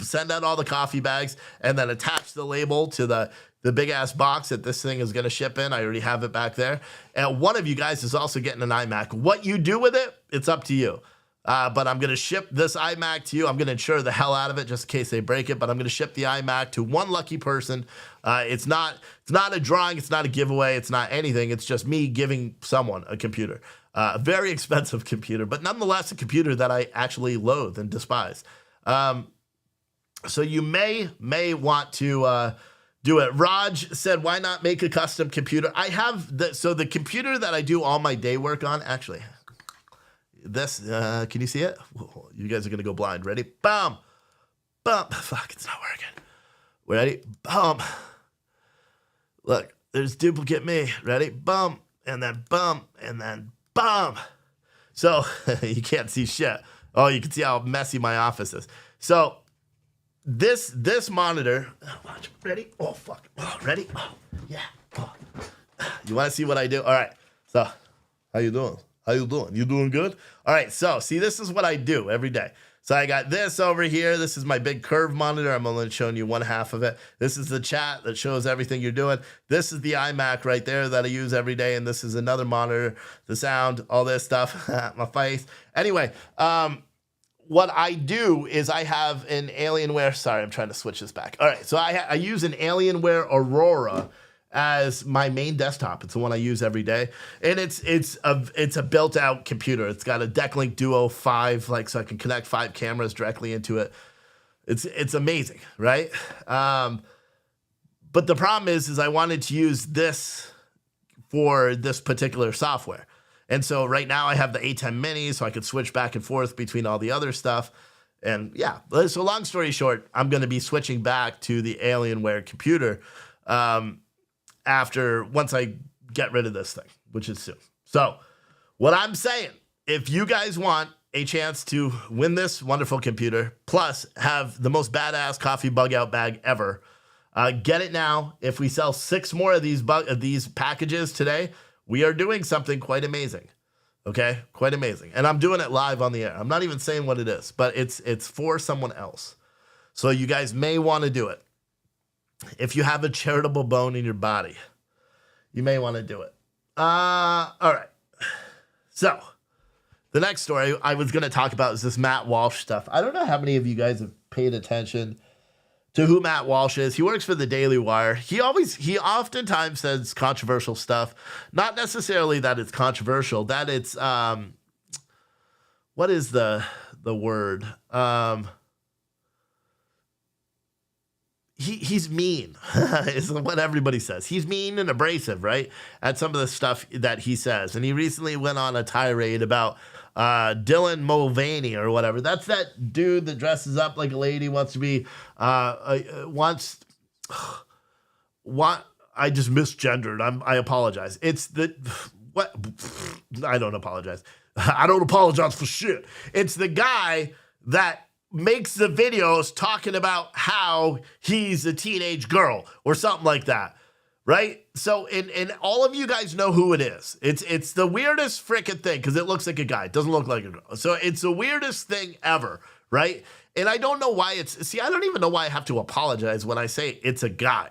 send out all the coffee bags and then attach the label to the big ass box that this thing is going to ship in. I already have it back there. And one of you guys is also getting an iMac. What you do with it, it's up to you. but I'm going to ship this iMac to you. I'm going to insure the hell out of it just in case they break it, but I'm going to ship the iMac to one lucky person. It's not a drawing. It's not a giveaway. It's not anything. It's just me giving someone a computer, a very expensive computer, but nonetheless a computer that I actually loathe and despise. So you may want to do it. Raj said, why not make a custom computer? I have the computer that I do all my day work on, actually. This, can you see it? You guys are going to go blind. Ready? Boom. Boom. Fuck, it's not working. Ready? Boom. Look, there's duplicate me. Ready? Boom. And then boom. And then boom. So you can't see shit. Oh, you can see how messy my office is. So this monitor, watch, ready? Oh, fuck. Oh, ready? Oh, yeah. Oh. You want to see what I do? All right. So, how you doing? How you doing? You doing good? All right. So, see, this is what I do every day. So I got this over here. This is my big curve monitor. I'm only showing you one half of it. This is the chat that shows everything you're doing. This is the iMac right there that I use every day. And this is another monitor, the sound, all this stuff, my face. Anyway, what I do is I have an Alienware. Sorry, I'm trying to switch this back. All right, so I use an Alienware Aurora as my main desktop. It's the one I use every day, and it's a built-out computer. It's got a Decklink Duo 5, so I can connect 5 cameras directly into it. It's amazing, right? But the problem is I wanted to use this for this particular software. And so right now I have the A10 Mini, so I could switch back and forth between all the other stuff. And yeah, so long story short, I'm going to be switching back to the Alienware computer once I get rid of this thing, which is soon. So what I'm saying, if you guys want a chance to win this wonderful computer, plus have the most badass coffee bug out bag ever, get it now. If we sell 6 more of these packages today, we are doing something quite amazing, okay? Quite amazing. And I'm doing it live on the air. I'm not even saying what it is, but it's for someone else. So you guys may want to do it. If you have a charitable bone in your body, you may want to do it. All right. So the next story I was going to talk about is this Matt Walsh stuff. I don't know how many of you guys have paid attention to who Matt Walsh is. He works for the Daily Wire. He oftentimes says controversial stuff. Not necessarily that it's controversial, that it's what is the word? He's mean is what everybody says. He's mean and abrasive, right? At some of the stuff that he says. And he recently went on a tirade about Dylan Mulvaney or whatever. That's that dude that dresses up like a lady, wants to be, I just misgendered. I apologize. It's what? I don't apologize. I don't apologize for shit. It's the guy that makes the videos talking about how he's a teenage girl or something like that. Right? So, and all of you guys know who it is. It's the weirdest freaking thing because it looks like a guy. It doesn't look like a girl. So it's the weirdest thing ever, right? And I don't know why I don't even know why I have to apologize when I say it's a guy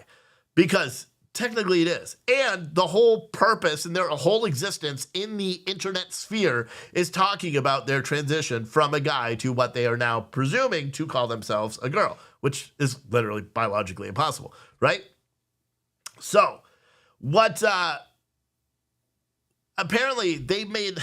because technically it is. And the whole purpose and their whole existence in the internet sphere is talking about their transition from a guy to what they are now presuming to call themselves a girl, which is literally biologically impossible, right? So, what apparently they made,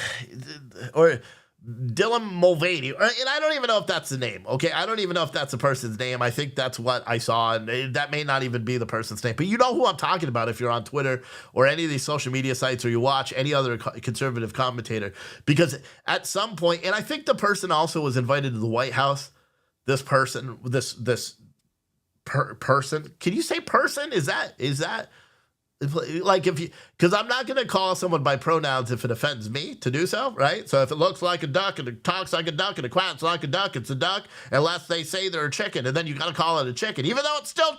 or Dylan Mulvaney, and I don't even know if that's the name, okay? I don't even know if that's a person's name. I think that's what I saw, and that may not even be the person's name. But you know who I'm talking about if you're on Twitter or any of these social media sites or you watch any other conservative commentator. Because at some point, and I think the person also was invited to the White House, this person, person. Can you say person? Is that like if you, because I'm not going to call someone by pronouns if it offends me to do so, right? So if it looks like a duck and it talks like a duck and it quacks like a duck, it's a duck, unless they say they're a chicken, and then you got to call it a chicken, even though it's duck.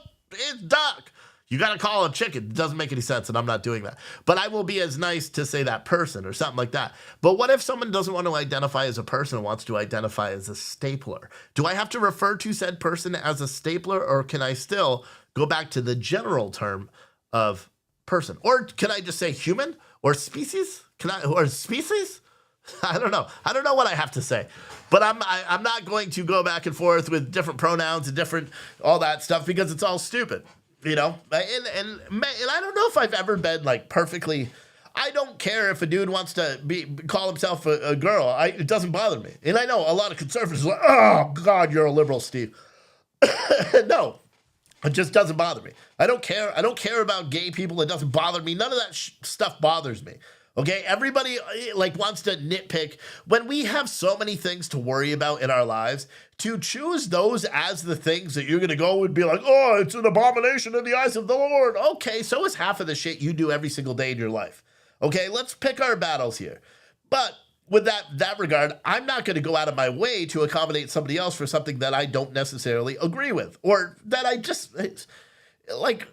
You got to call it a chicken. It doesn't make any sense, and I'm not doing that. But I will be as nice to say that person or something like that. But what if someone doesn't want to identify as a person and wants to identify as a stapler? Do I have to refer to said person as a stapler, or can I still go back to the general term of person? Or can I just say human or species? Or species? I don't know. I don't know what I have to say, but I'm not going to go back and forth with different pronouns and different all that stuff because it's all stupid, you know. And I don't know if I've ever been like perfectly. I don't care if a dude wants to call himself a girl. It doesn't bother me. And I know a lot of conservatives are like, oh God, you're a liberal, Steve. No, it just doesn't bother me. I don't care. I don't care about gay people. It doesn't bother me. None of that stuff bothers me. Okay, everybody like wants to nitpick when we have so many things to worry about in our lives. To choose those as the things that you're gonna go and be like, oh, it's an abomination in the eyes of the Lord. Okay, so is half of the shit you do every single day in your life. Okay, let's pick our battles here. But with that regard, I'm not going to go out of my way to accommodate somebody else for something that I don't necessarily agree with, or that I just like.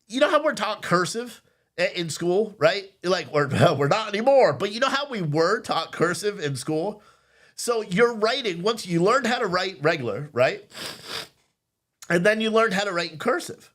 You know how we're taught cursive in school, right? Like we're not anymore, but you know how we were taught cursive in school. So you're writing once you learned how to write regular, right? And then you learned how to write in cursive.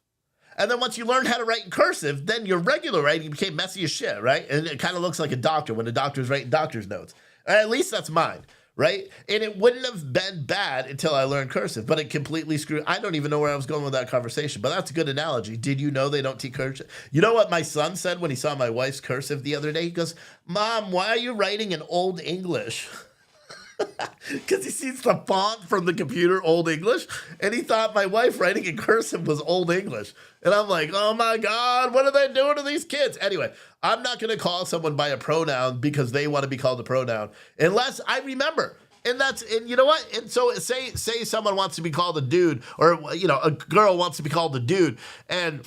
And then once you learned how to write in cursive, then your regular writing became messy as shit, right? And it kind of looks like a doctor when a doctor's writing doctor's notes. At least that's mine, right? And it wouldn't have been bad until I learned cursive, but it completely screwed. I don't even know where I was going with that conversation, but that's a good analogy. Did you know they don't teach cursive? You know what my son said when he saw my wife's cursive the other day? He goes, Mom, why are you writing in Old English? Because he sees the font from the computer, Old English, and he thought my wife writing in cursive was Old English. And I'm like, oh my God, what are they doing to these kids? Anyway, I'm not going to call someone by a pronoun because they want to be called a pronoun unless I remember. And you know what? And so say someone wants to be called a dude, or, you know, a girl wants to be called a dude, and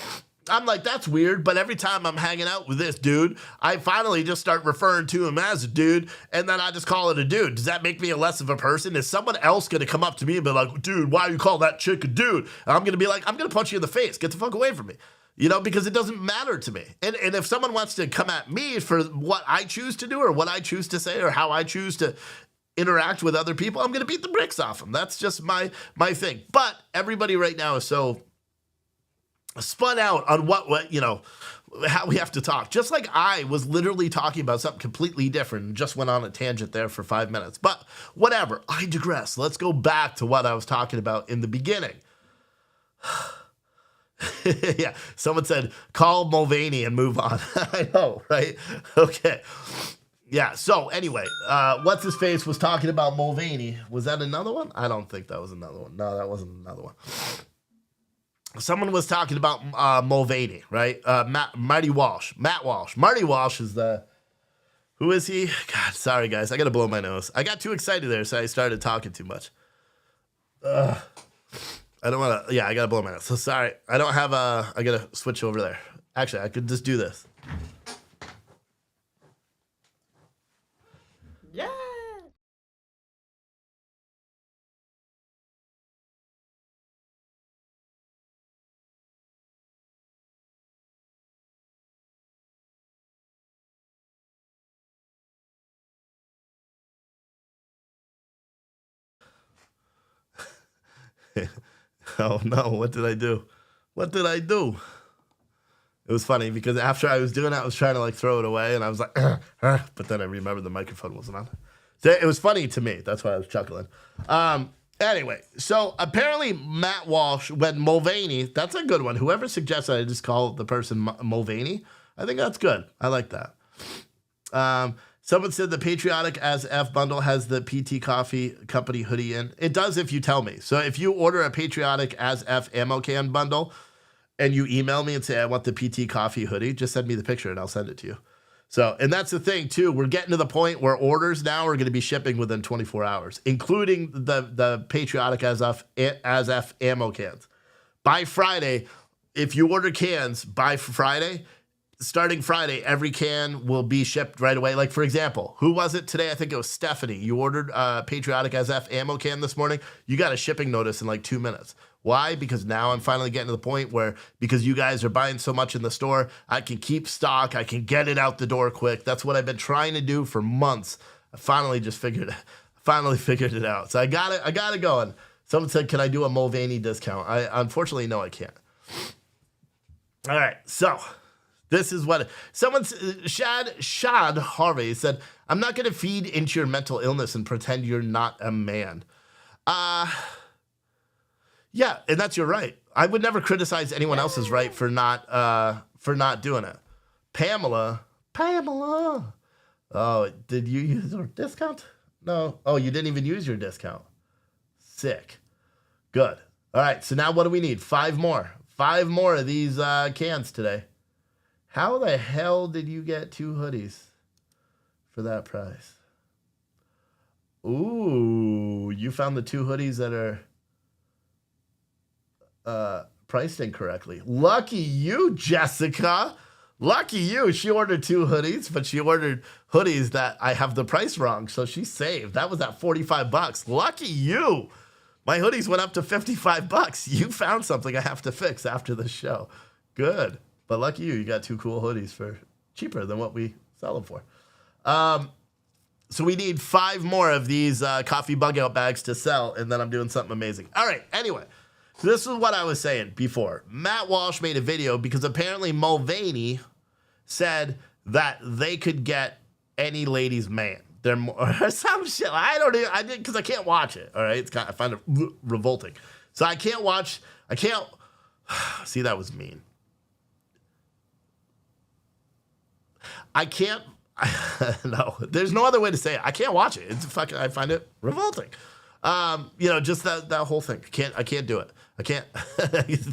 I'm like, that's weird, but every time I'm hanging out with this dude, I finally just start referring to him as a dude, and then I just call it a dude. Does that make me less of a person? Is someone else going to come up to me and be like, dude, why you call that chick a dude? And I'm going to be like, I'm going to punch you in the face. Get the fuck away from me. You know, because it doesn't matter to me. And if someone wants to come at me for what I choose to do or what I choose to say or how I choose to interact with other people, I'm going to beat the bricks off them. That's just my thing. But everybody right now is so spun out on what you know, how we have to talk. Just like I was literally talking about something completely different and just went on a tangent there for 5 minutes. But whatever, I digress. Let's go back to what I was talking about in the beginning. Yeah, someone said, call Mulvaney and move on. I know, right? Okay. Yeah, so anyway, what's his face was talking about Mulvaney. Was that another one? I don't think that was another one. No, that wasn't another one. Someone was talking about Mulvaney, right? Marty Walsh. Matt Walsh. Marty Walsh is who is he? God, sorry, guys. I got to blow my nose. I got too excited there, so I started talking too much. I don't want to, I got to blow my nose. So sorry. I don't have I got to switch over there. Actually, I could just do this. Yeah. Oh no, what did I do? What did I do? It was funny because after I was doing it, I was trying to like throw it away and I was like, but then I remembered the microphone wasn't on. So it was funny to me. That's why I was chuckling. Anyway, so apparently Matt Walsh, when Mulvaney, that's a good one. Whoever suggested I just call the person Mulvaney, I think that's good. I like that. Someone said the Patriotic as F bundle has the PT Coffee Company hoodie in. It does if you tell me. So if you order a Patriotic as F ammo can bundle and you email me and say, I want the PT Coffee hoodie, just send me the picture and I'll send it to you. So, and that's the thing too. We're getting to the point where orders now are going to be shipping within 24 hours, including the Patriotic as F ammo cans. By Friday, if you order cans by Friday, starting Friday, every can will be shipped right away. Like, for example, who was it today? I think it was Stephanie. You ordered a Patriotic as F ammo can this morning. You got a shipping notice in like 2 minutes. Why? Because now I'm finally getting to the point where, because you guys are buying so much in the store, I can keep stock. I can get it out the door quick. That's what I've been trying to do for months. I finally figured it out. So I got it going. Someone said, can I do a Mulvaney discount? Unfortunately, no, I can't. All right, so This is what Shad Harvey said, I'm not going to feed into your mental illness and pretend you're not a man. Yeah, and that's your right. I would never criticize anyone else's right for not doing it. Pamela. Oh, did you use your discount? No. Oh, you didn't even use your discount. Sick. Good. All right, so now what do we need? 5 more. 5 more of these cans today. How the hell did you get 2 hoodies for that price? Ooh, you found the 2 hoodies that are priced incorrectly. Lucky you, Jessica. Lucky you. She ordered 2 hoodies, but she ordered hoodies that I have the price wrong, so she saved. That was at $45. Lucky you. My hoodies went up to $55. You found something I have to fix after the show. Good. But lucky you, you got 2 cool hoodies for cheaper than what we sell them for. So we need 5 more of these coffee bug out bags to sell, and then I'm doing something amazing. All right, anyway, this is what I was saying before. Matt Walsh made a video because apparently Mulvaney said that they could get any lady's man. They're more, some shit. I did because I can't watch it. All right, I find it revolting. So I can't watch. I can't. See, that was mean. I can't. No, there's no other way to say it. I can't watch it. It's fucking. I find it revolting. Just that whole thing. I can't do it. I can't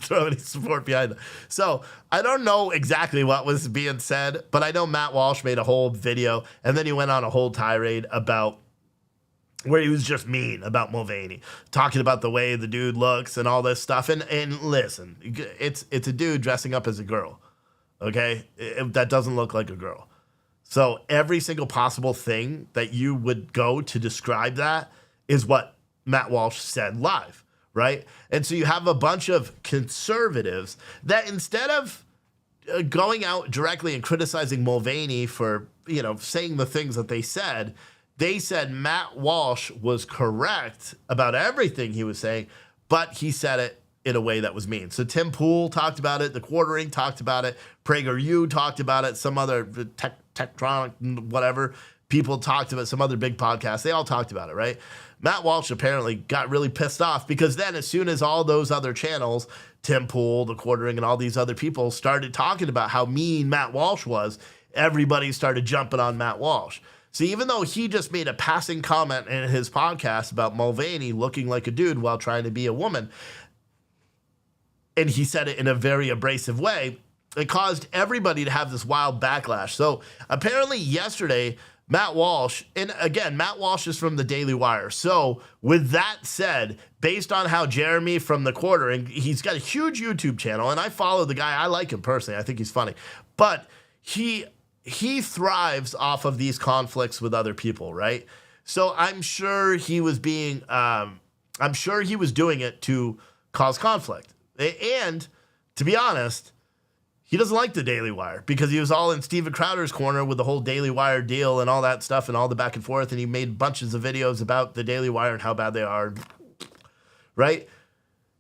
throw any support behind it. So I don't know exactly what was being said, but I know Matt Walsh made a whole video, and then he went on a whole tirade about where he was just mean about Mulvaney, talking about the way the dude looks and all this stuff. And listen, it's a dude dressing up as a girl, okay? That doesn't look like a girl. So every single possible thing that you would go to describe that is what Matt Walsh said live, right? And so you have a bunch of conservatives that instead of going out directly and criticizing Mulvaney for, saying the things that they said Matt Walsh was correct about everything he was saying, but he said it in a way that was mean. So Tim Pool talked about it, The Quartering talked about it, PragerU talked about it, some other Tectronic, whatever, people talked about, some other big podcasts, they all talked about it, right? Matt Walsh apparently got really pissed off because then as soon as all those other channels, Tim Pool, The Quartering, and all these other people started talking about how mean Matt Walsh was, everybody started jumping on Matt Walsh. So even though he just made a passing comment in his podcast about Mulvaney looking like a dude while trying to be a woman, and he said it in a very abrasive way, it caused everybody to have this wild backlash. So apparently yesterday, Matt Walsh, and again, Matt Walsh is from the Daily Wire. So with that said, based on how Jeremy from The Quartering, he's got a huge YouTube channel, and I follow the guy. I like him personally. I think he's funny. But he thrives off of these conflicts with other people, right? So I'm sure he was doing it to cause conflict. And to be honest, he doesn't like the Daily Wire because he was all in Steven Crowder's corner with the whole Daily Wire deal and all that stuff and all the back and forth. And he made bunches of videos about the Daily Wire and how bad they are, right?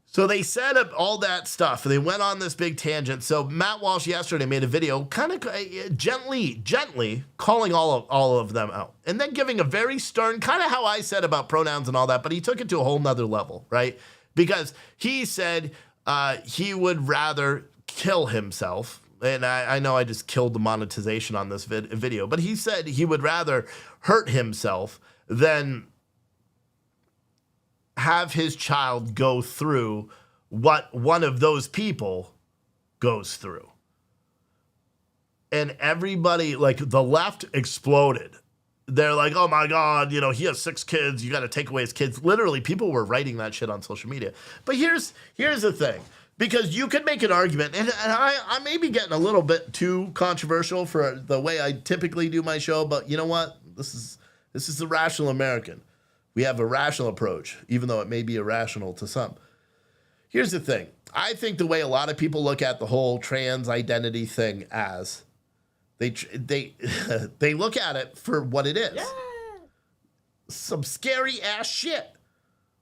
So they set up all that stuff. They went on this big tangent. So Matt Walsh yesterday made a video kind of gently calling all of them out. And then giving a very stern, kind of how I said about pronouns and all that, but he took it to a whole nother level, right? Because he said he would rather kill himself. And I know I just killed the monetization on this video, but he said he would rather hurt himself than have his child go through what one of those people goes through. And everybody, like the left exploded. They're like, oh my God, he has 6 kids. You got to take away his kids. Literally, people were writing that shit on social media. But here's the thing. Because you could make an argument, and I may be getting a little bit too controversial for the way I typically do my show, but you know what? This is the rational American. We have a rational approach, even though it may be irrational to some. Here's the thing. I think the way a lot of people look at the whole trans identity thing as they look at it for what it is. Yeah. Some scary ass shit.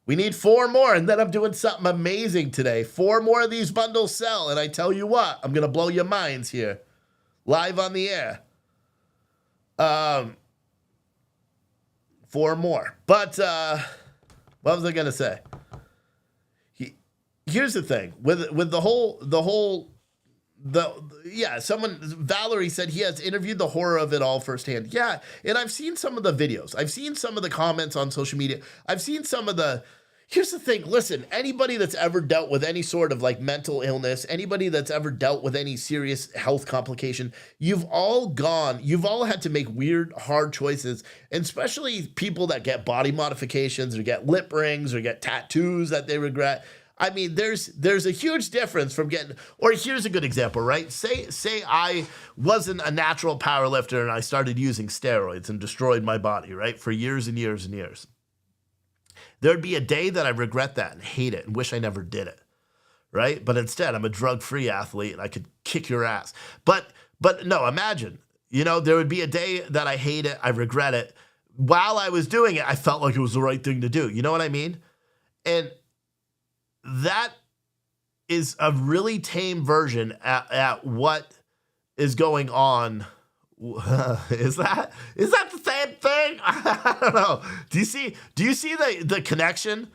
We need 4 more, and then I'm doing something amazing today. 4 more of these bundles sell, and I tell you what, I'm going to blow your minds here. live on the air. For more. But what was I gonna say? Here's the thing with someone, Valerie said he has interviewed the horror of it all firsthand. Yeah, and I've seen some of the videos. I've seen some of the comments on social media. I've seen some of the. Here's the thing. Listen, anybody that's ever dealt with any sort of like mental illness, anybody that's ever dealt with any serious health complication, you've all had to make weird, hard choices, and especially people that get body modifications or get lip rings or get tattoos that they regret. I mean, there's a huge difference from getting, or here's a good example, right? Say I wasn't a natural power lifter and I started using steroids and destroyed my body, right? For years and years and years. There'd be a day that I regret that and hate it and wish I never did it, right? But instead, I'm a drug-free athlete and I could kick your ass. But no, imagine, there would be a day that I hate it, I regret it. While I was doing it, I felt like it was the right thing to do. You know what I mean? And that is a really tame version at what is going on. Is that the same thing? I don't know. Do you see the connection?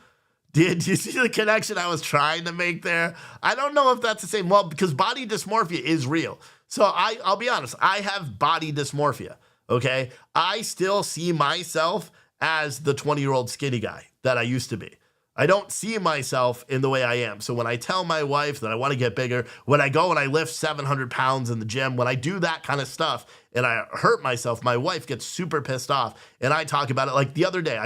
Did you see the connection I was trying to make there? I don't know if that's the same. Well, because body dysmorphia is real. So I'll be honest. I have body dysmorphia. Okay. I still see myself as the 20-year-old skinny guy that I used to be. I don't see myself in the way I am. So when I tell my wife that I want to get bigger, when I go and I lift 700 pounds in the gym, when I do that kind of stuff and I hurt myself, my wife gets super pissed off. And I talk about it. Like the other day,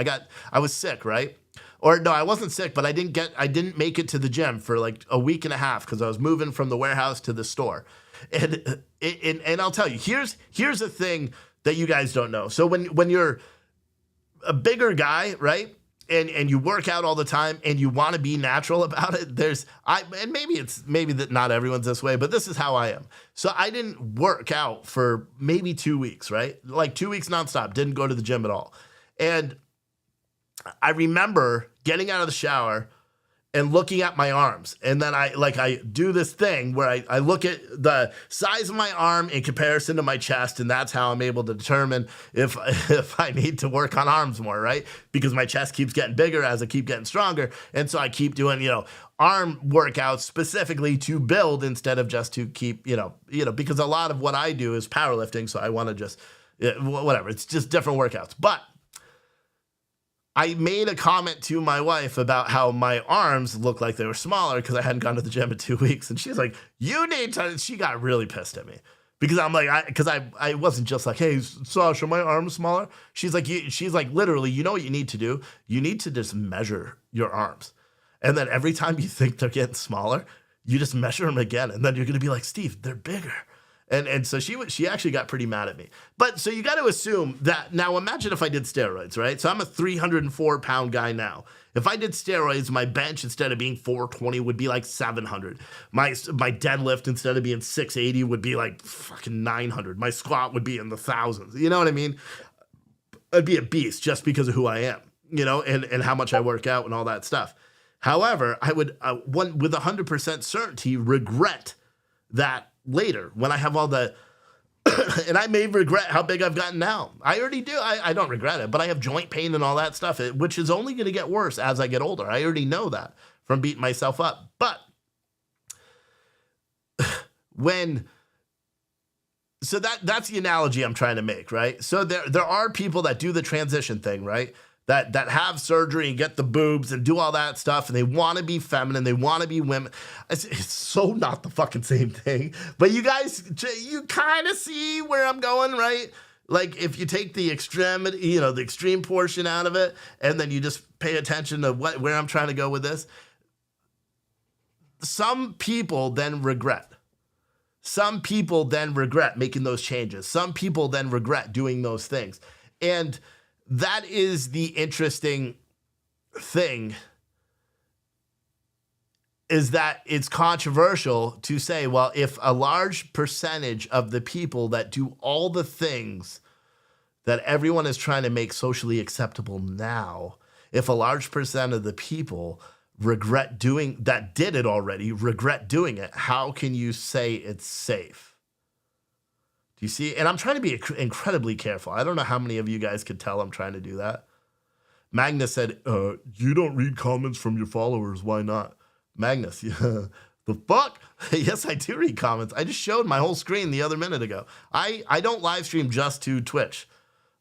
I was sick, right? Or no, I wasn't sick, but I didn't make it to the gym for like a week and a half because I was moving from the warehouse to the store. And I'll tell you, here's the thing that you guys don't know. So when you're a bigger guy, right? And you work out all the time and you want to be natural about it, and maybe that not everyone's this way, but this is how I am. So I didn't work out for maybe 2 weeks, right? Like 2 weeks nonstop, didn't go to the gym at all. And I remember getting out of the shower and looking at my arms. And then I do this thing where I look at the size of my arm in comparison to my chest, and that's how I'm able to determine if I need to work on arms more, right? Because my chest keeps getting bigger as I keep getting stronger. And so I keep doing, arm workouts specifically to build instead of just to keep, because a lot of what I do is powerlifting. So I want to just, whatever, it's just different workouts. But I made a comment to my wife about how my arms looked like they were smaller because I hadn't gone to the gym in 2 weeks. And she's like, you need to, she got really pissed at me because I'm like, I wasn't just like, hey, Sasha, my arm's smaller. She's like, literally, you know what you need to do? You need to just measure your arms. And then every time you think they're getting smaller, you just measure them again. And then you're going to be like, Steve, they're bigger. And so she actually got pretty mad at me. But so you got to assume that, now imagine if I did steroids, right? So I'm a 304-pound guy now. If I did steroids, my bench instead of being 420 would be like 700. My deadlift instead of being 680 would be like fucking 900. My squat would be in the thousands. You know what I mean? I'd be a beast just because of who I am, and how much I work out and all that stuff. However, I would with 100% certainty regret that later when I have all the and I may regret how big I've gotten now. I already do. I don't regret it, but I have joint pain and all that stuff, which is only going to get worse as I get older. I already know that from beating myself up. But that's the analogy I'm trying to make, right? So there are people that do the transition thing, right? That have surgery and get the boobs and do all that stuff, and they want to be feminine, they want to be women. It's so not the fucking same thing. But you guys, you kind of see where I'm going, right? Like if you take the extremity, the extreme portion out of it, and then you just pay attention to where I'm trying to go with this. Some people then regret. Some people then regret making those changes. Some people then regret doing those things. And that is the interesting thing, is that it's controversial to say, well, if a large percentage of the people that do all the things that everyone is trying to make socially acceptable now, if a large percent of the people regret doing that, did it already, regret doing it, how can you say it's safe? Do you see? And I'm trying to be incredibly careful. I don't know how many of you guys could tell I'm trying to do that. Magnus said, you don't read comments from your followers. Why not? Magnus, the fuck? Yes, I do read comments. I just showed my whole screen the other minute ago. I don't live stream just to Twitch.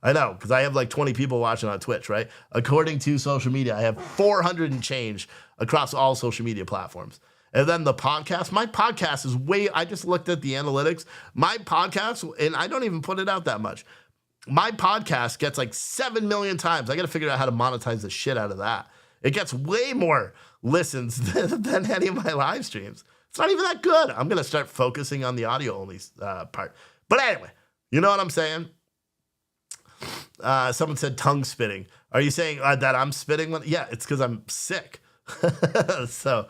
I know, because I have like 20 people watching on Twitch, right? According to social media, I have 400 and change across all social media platforms. And then the podcast, my podcast is I just looked at the analytics. My podcast, and I don't even put it out that much. My podcast gets like 7 million times. I got to figure out how to monetize the shit out of that. It gets way more listens than any of my live streams. It's not even that good. I'm going to start focusing on the audio only part. But anyway, you know what I'm saying? Someone said tongue spitting. Are you saying that I'm spitting? Yeah, it's because I'm sick. So...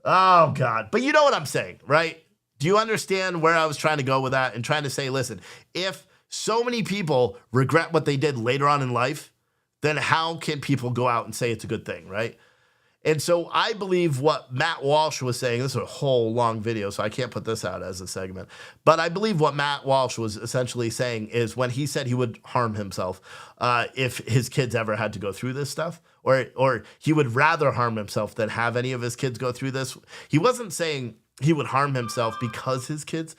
oh, God. But you know what I'm saying, right? Do you understand where I was trying to go with that and trying to say, listen, if so many people regret what they did later on in life, then how can people go out and say it's a good thing, right? And so I believe what Matt Walsh was saying, this is a whole long video, so I can't put this out as a segment, but I believe what Matt Walsh was essentially saying is when he said he would harm himself if his kids ever had to go through this stuff, or he would rather harm himself than have any of his kids go through this. He wasn't saying he would harm himself because his kids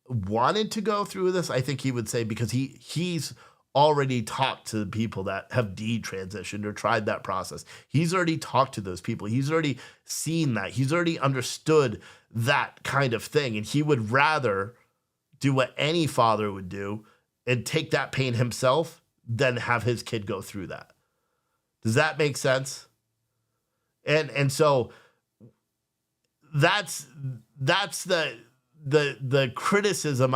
wanted to go through this. I think he would say because he's already talked to people that have detransitioned or tried that process. He's already talked to those people. He's already seen that. He's already understood that kind of thing. And he would rather do what any father would do and take that pain himself than have his kid go through that. Does that make sense? And so that's the criticism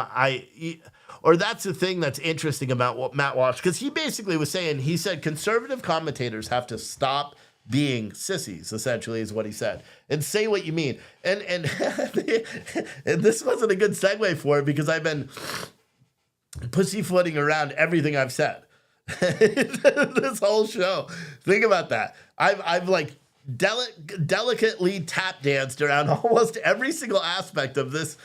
or that's the thing that's interesting about what Matt Walsh, because he basically was saying, he said conservative commentators have to stop being sissies, essentially, is what he said, and say what you mean. And and this wasn't a good segue for it because I've been pussyfooting around everything I've said. This whole show. Think about that. I've like delicately tap danced around almost every single aspect of this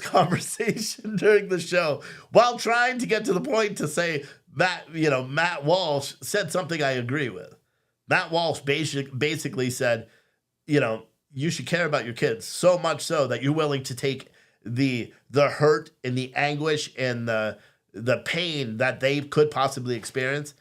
conversation during the show while trying to get to the point to say that, Matt Walsh said something I agree with. Matt Walsh basically said, you should care about your kids so much so that you're willing to take the hurt and the anguish and the pain that they could possibly experience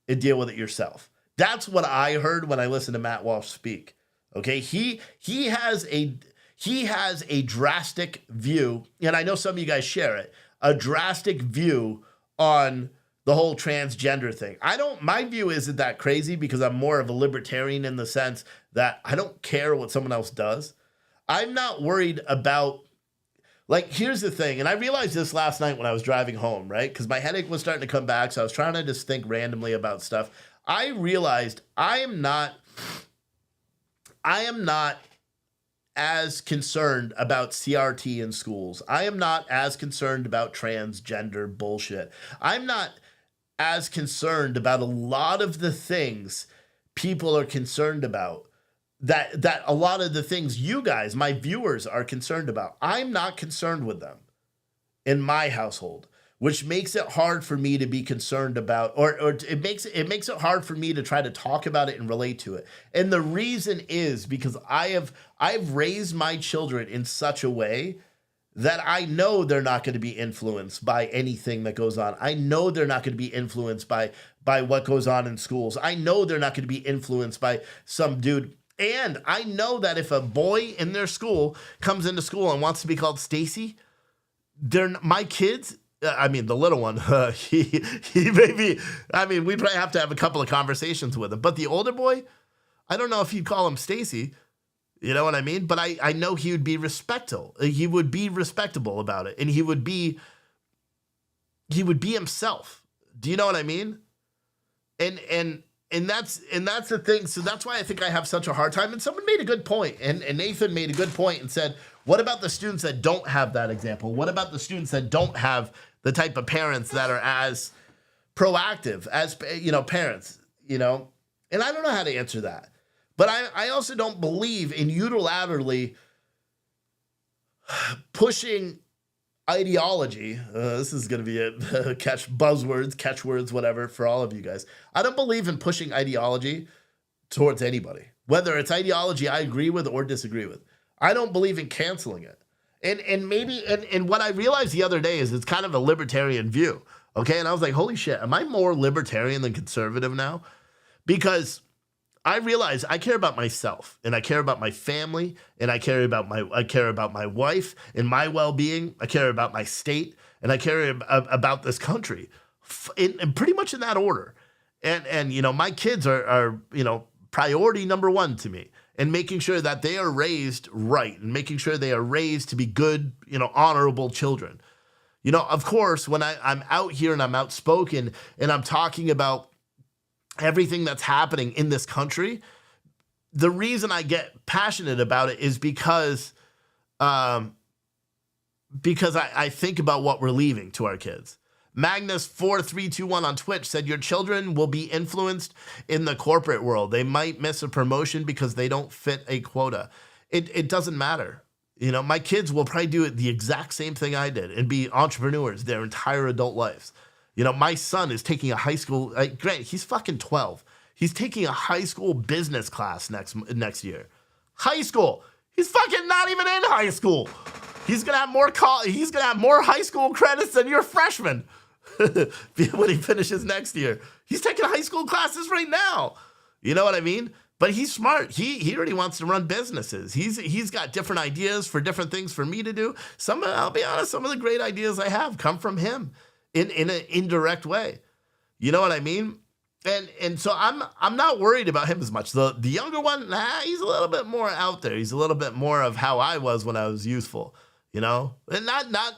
and deal with it yourself. That's what I heard when I listened to Matt Walsh speak. Okay, he has a drastic view, and I know some of you guys share it, a drastic view on the whole transgender thing. My view isn't that crazy because I'm more of a libertarian in the sense that I don't care what someone else does. I'm not worried about, here's the thing, and I realized this last night when I was driving home, right? Because my headache was starting to come back, so I was trying to just think randomly about stuff. I realized I am not as concerned about CRT in schools. I am not as concerned about transgender bullshit. I'm not as concerned about a lot of the things people are concerned about, that a lot of the things you guys, my viewers, are concerned about. I'm not concerned with them in my household, which makes it hard for me to be concerned about, or it makes it hard for me to try to talk about it and relate to it. And the reason is because I've raised my children in such a way that I know they're not going to be influenced by anything that goes on. I know they're not going to be influenced by what goes on in schools. I know they're not going to be influenced by some dude. And I know that if a boy in their school comes into school and wants to be called Stacy, my kids, the little one, he maybe, we'd probably have to have a couple of conversations with him. But the older boy, I don't know if you'd call him Stacy. You know what I mean? But I know he would be respectful. He would be respectable about it. And he would be himself. Do you know what I mean? And that's the thing. So that's why I think I have such a hard time. And someone made a good point. And Nathan made a good point and said, what about the students that don't have that example? What about the students that don't have the type of parents that are as proactive as, parents, And I don't know how to answer that. But I also don't believe in unilaterally pushing ideology, this is going to be a catchwords, whatever, for all of you guys. I don't believe in pushing ideology towards anybody, whether it's ideology I agree with or disagree with. I don't believe in canceling it. And what I realized the other day is it's kind of a libertarian view. Okay. And I was like, holy shit, am I more libertarian than conservative now? Because I realize I care about myself and I care about my family and I care about my wife and my well-being. I care about my state and I care about this country in pretty much in that order. And my kids are priority number one to me, and making sure that they are raised right and making sure they are raised to be good, honorable children. Of course, when I'm out here and I'm outspoken and I'm talking about everything that's happening in this country, the reason I get passionate about it is because I think about what we're leaving to our kids. Magnus4321 on Twitch said, your children will be influenced in the corporate world. They might miss a promotion because they don't fit a quota. It doesn't matter. My kids will probably do the exact same thing I did and be entrepreneurs their entire adult lives. My son is taking a high school, granted, he's fucking 12. He's taking a high school business class next year. High school. He's fucking not even in high school. He's gonna have more high school credits than your freshman when he finishes next year. He's taking high school classes right now. You know what I mean? But he's smart. He already wants to run businesses. He's got different ideas for different things for me to do. I'll be honest, some of the great ideas I have come from him. In an indirect way. You know what I mean? And so I'm not worried about him as much. The younger one, he's a little bit more out there. He's a little bit more of how I was when I was youthful, and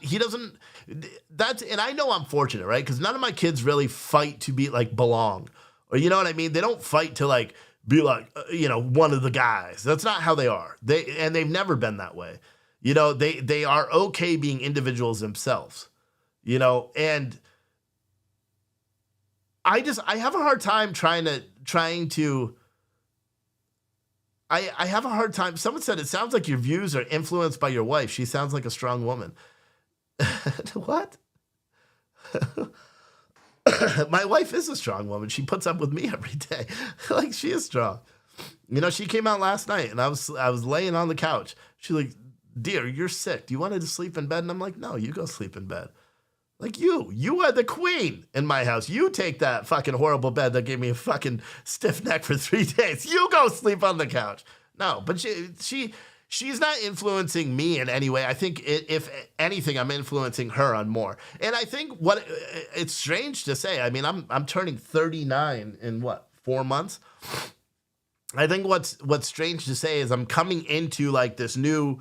he doesn't, and I know I'm fortunate, right? Because none of my kids really fight to be belong, or you know what I mean? They don't fight to be one of the guys. That's not how they are. They've never been that way. They are okay being individuals themselves. And I have a hard time I have a hard time. Someone said, it sounds like your views are influenced by your wife. She sounds like a strong woman. What? My wife is a strong woman. She puts up with me every day. She is strong. She came out last night and I was laying on the couch. She's like, dear, you're sick. Do you want to sleep in bed? And I'm like, no, you go sleep in bed. You are the queen in my house. You take that fucking horrible bed that gave me a fucking stiff neck for 3 days. You go sleep on the couch. No, but she's not influencing me in any way. I think if anything, I'm influencing her on more. And I think it's strange to say. I mean, I'm turning 39 in 4 months. I think what's strange to say is I'm coming into this new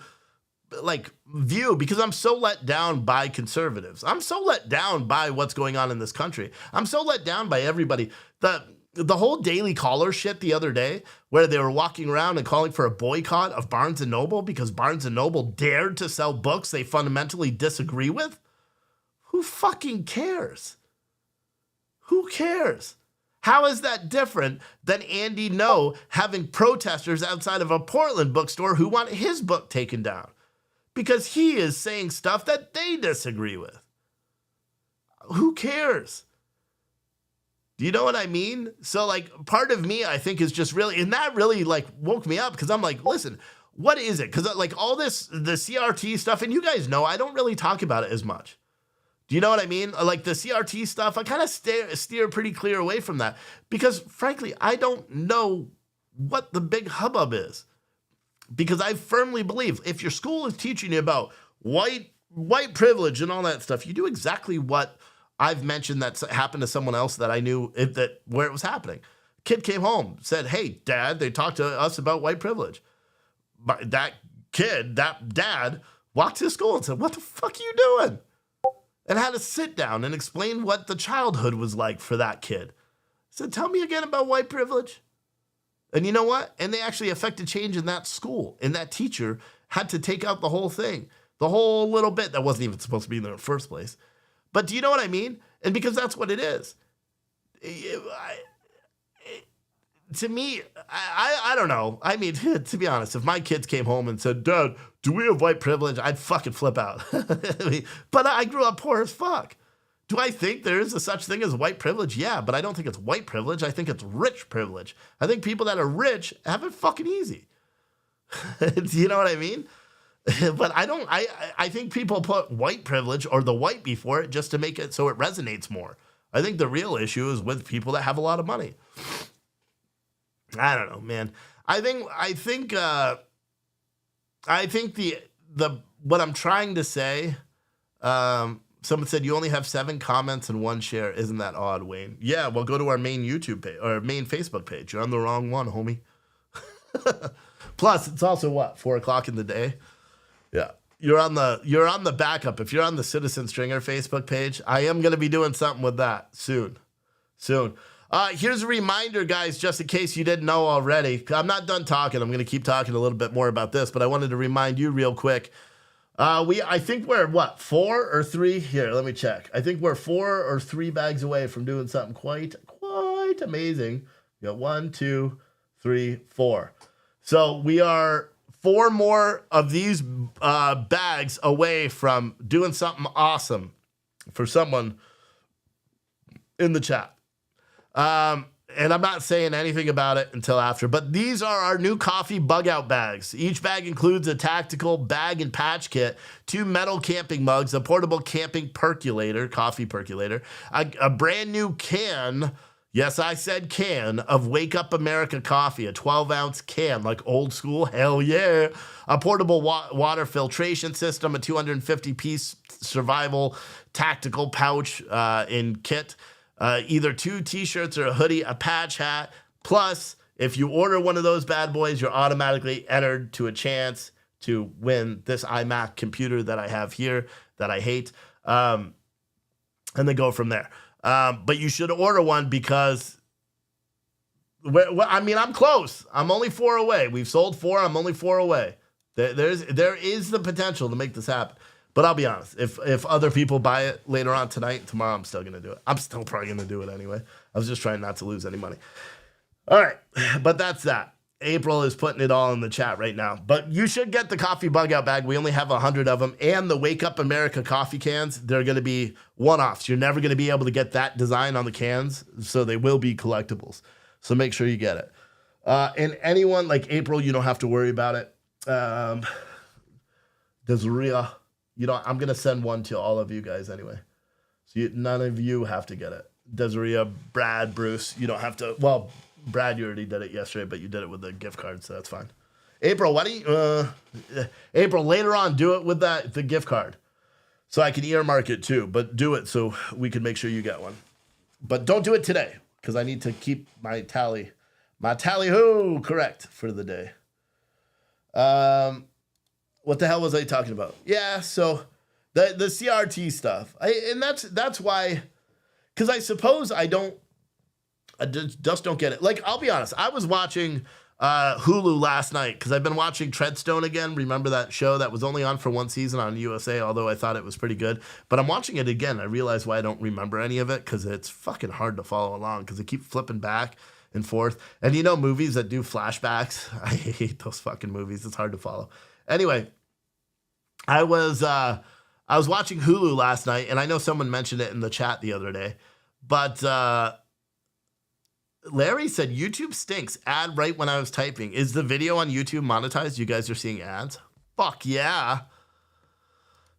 view because I'm so let down by conservatives. I'm so let down by what's going on in this country. I'm so let down by everybody. The whole Daily Caller shit the other day where they were walking around and calling for a boycott of Barnes & Noble because Barnes & Noble dared to sell books they fundamentally disagree with. Who fucking cares? Who cares? How is that different than Andy No having protesters outside of a Portland bookstore who want his book taken down? Because he is saying stuff that they disagree with. Who cares? Do you know what I mean? So part of me, I think, is just really, and that really woke me up because I'm like, listen, what is it? Because all the CRT stuff, and you guys know, I don't really talk about it as much. Do you know what I mean? The CRT stuff, I kind of steer pretty clear away from that because frankly, I don't know what the big hubbub is. Because I firmly believe if your school is teaching you about white privilege and all that stuff, you do exactly what I've mentioned that's happened to someone else that I knew where it was happening. Kid came home, said, hey, Dad, they talked to us about white privilege. But that dad, walked to school and said, what the fuck are you doing? And had to sit down and explain what the childhood was like for that kid. I said, tell me again about white privilege. And you know what? And they actually affected change in that school. And that teacher had to take out the whole thing. The whole little bit that wasn't even supposed to be in there in the first place. But do you know what I mean? And because that's what it is. to me, I don't know. I mean, to be honest, if my kids came home and said, Dad, do we have white privilege? I'd fucking flip out. But I grew up poor as fuck. Do I think there is a such thing as white privilege? Yeah, but I don't think it's white privilege. I think it's rich privilege. I think people that are rich have it fucking easy. You know what I mean? But I think people put white privilege or the white before it just to make it so it resonates more. I think the real issue is with people that have a lot of money. I don't know, man. I think the what I'm trying to say, someone said you only have 7 comments and 1 share. Isn't that odd, Wayne? Yeah, well, go to our main YouTube page or main Facebook page. You're on the wrong one, homie. Plus, it's also what, 4 o'clock in the day? Yeah. You're on the backup. If you're on the Citizen Stringer Facebook page, I am gonna be doing something with that soon. Here's a reminder, guys, just in case you didn't know already. I'm not done talking. I'm gonna keep talking a little bit more about this, but I wanted to remind you real quick. I think we're what, 4 or 3? Here, let me check. I think we're 4 or 3 bags away from doing something quite amazing. We got 1, 2, 3, 4. So we are 4 more of these bags away from doing something awesome for someone in the chat. And I'm not saying anything about it until after, but these are our new coffee bug out bags. Each bag includes a tactical bag and patch kit, 2 metal camping mugs, a portable camping percolator, coffee percolator, a brand new can, yes, I said can, of Wake Up America coffee, a 12-ounce can, like old school, hell yeah, a portable water filtration system, a 250-piece survival tactical pouch in kit, either 2 t-shirts or a hoodie, a patch hat. Plus, if you order one of those bad boys, you're automatically entered to a chance to win this iMac computer that I have here that I hate. And then go from there. But you should order one because, I'm close. I'm only 4 away. We've sold 4. I'm only 4 away. There is the potential to make this happen. But I'll be honest, if other people buy it later on tonight, tomorrow, I'm still going to do it. I'm still probably going to do it anyway. I was just trying not to lose any money. All right, but that's that. April is putting it all in the chat right now. But you should get the coffee bug out bag. We only have 100 of them. And the Wake Up America coffee cans, they're going to be one-offs. You're never going to be able to get that design on the cans, so they will be collectibles. So make sure you get it. And anyone like April, you don't have to worry about it. Desiree, I'm going to send one to all of you guys anyway. So none of you have to get it. Desiree, Brad, Bruce, you don't have to. Well, Brad, you already did it yesterday, but you did it with the gift card, so that's fine. April, why don't you, April, later on, do it with the gift card. So I can earmark it too, but do it so we can make sure you get one. But don't do it today, because I need to keep my tally-ho correct for the day. What the hell was I talking about? Yeah, so the CRT stuff. And that's why, because I suppose I just don't get it. Like, I'll be honest, I was watching Hulu last night because I've been watching Treadstone again. Remember that show that was only on for 1 season on USA, although I thought it was pretty good. But I'm watching it again. I realize why I don't remember any of it, because it's fucking hard to follow along because they keep flipping back and forth. And movies that do flashbacks, I hate those fucking movies. It's hard to follow. Anyway, I was watching Hulu last night, and I know someone mentioned it in the chat the other day, but Larry said YouTube stinks. Ad right when I was typing. Is the video on YouTube monetized? You guys are seeing ads? Fuck yeah.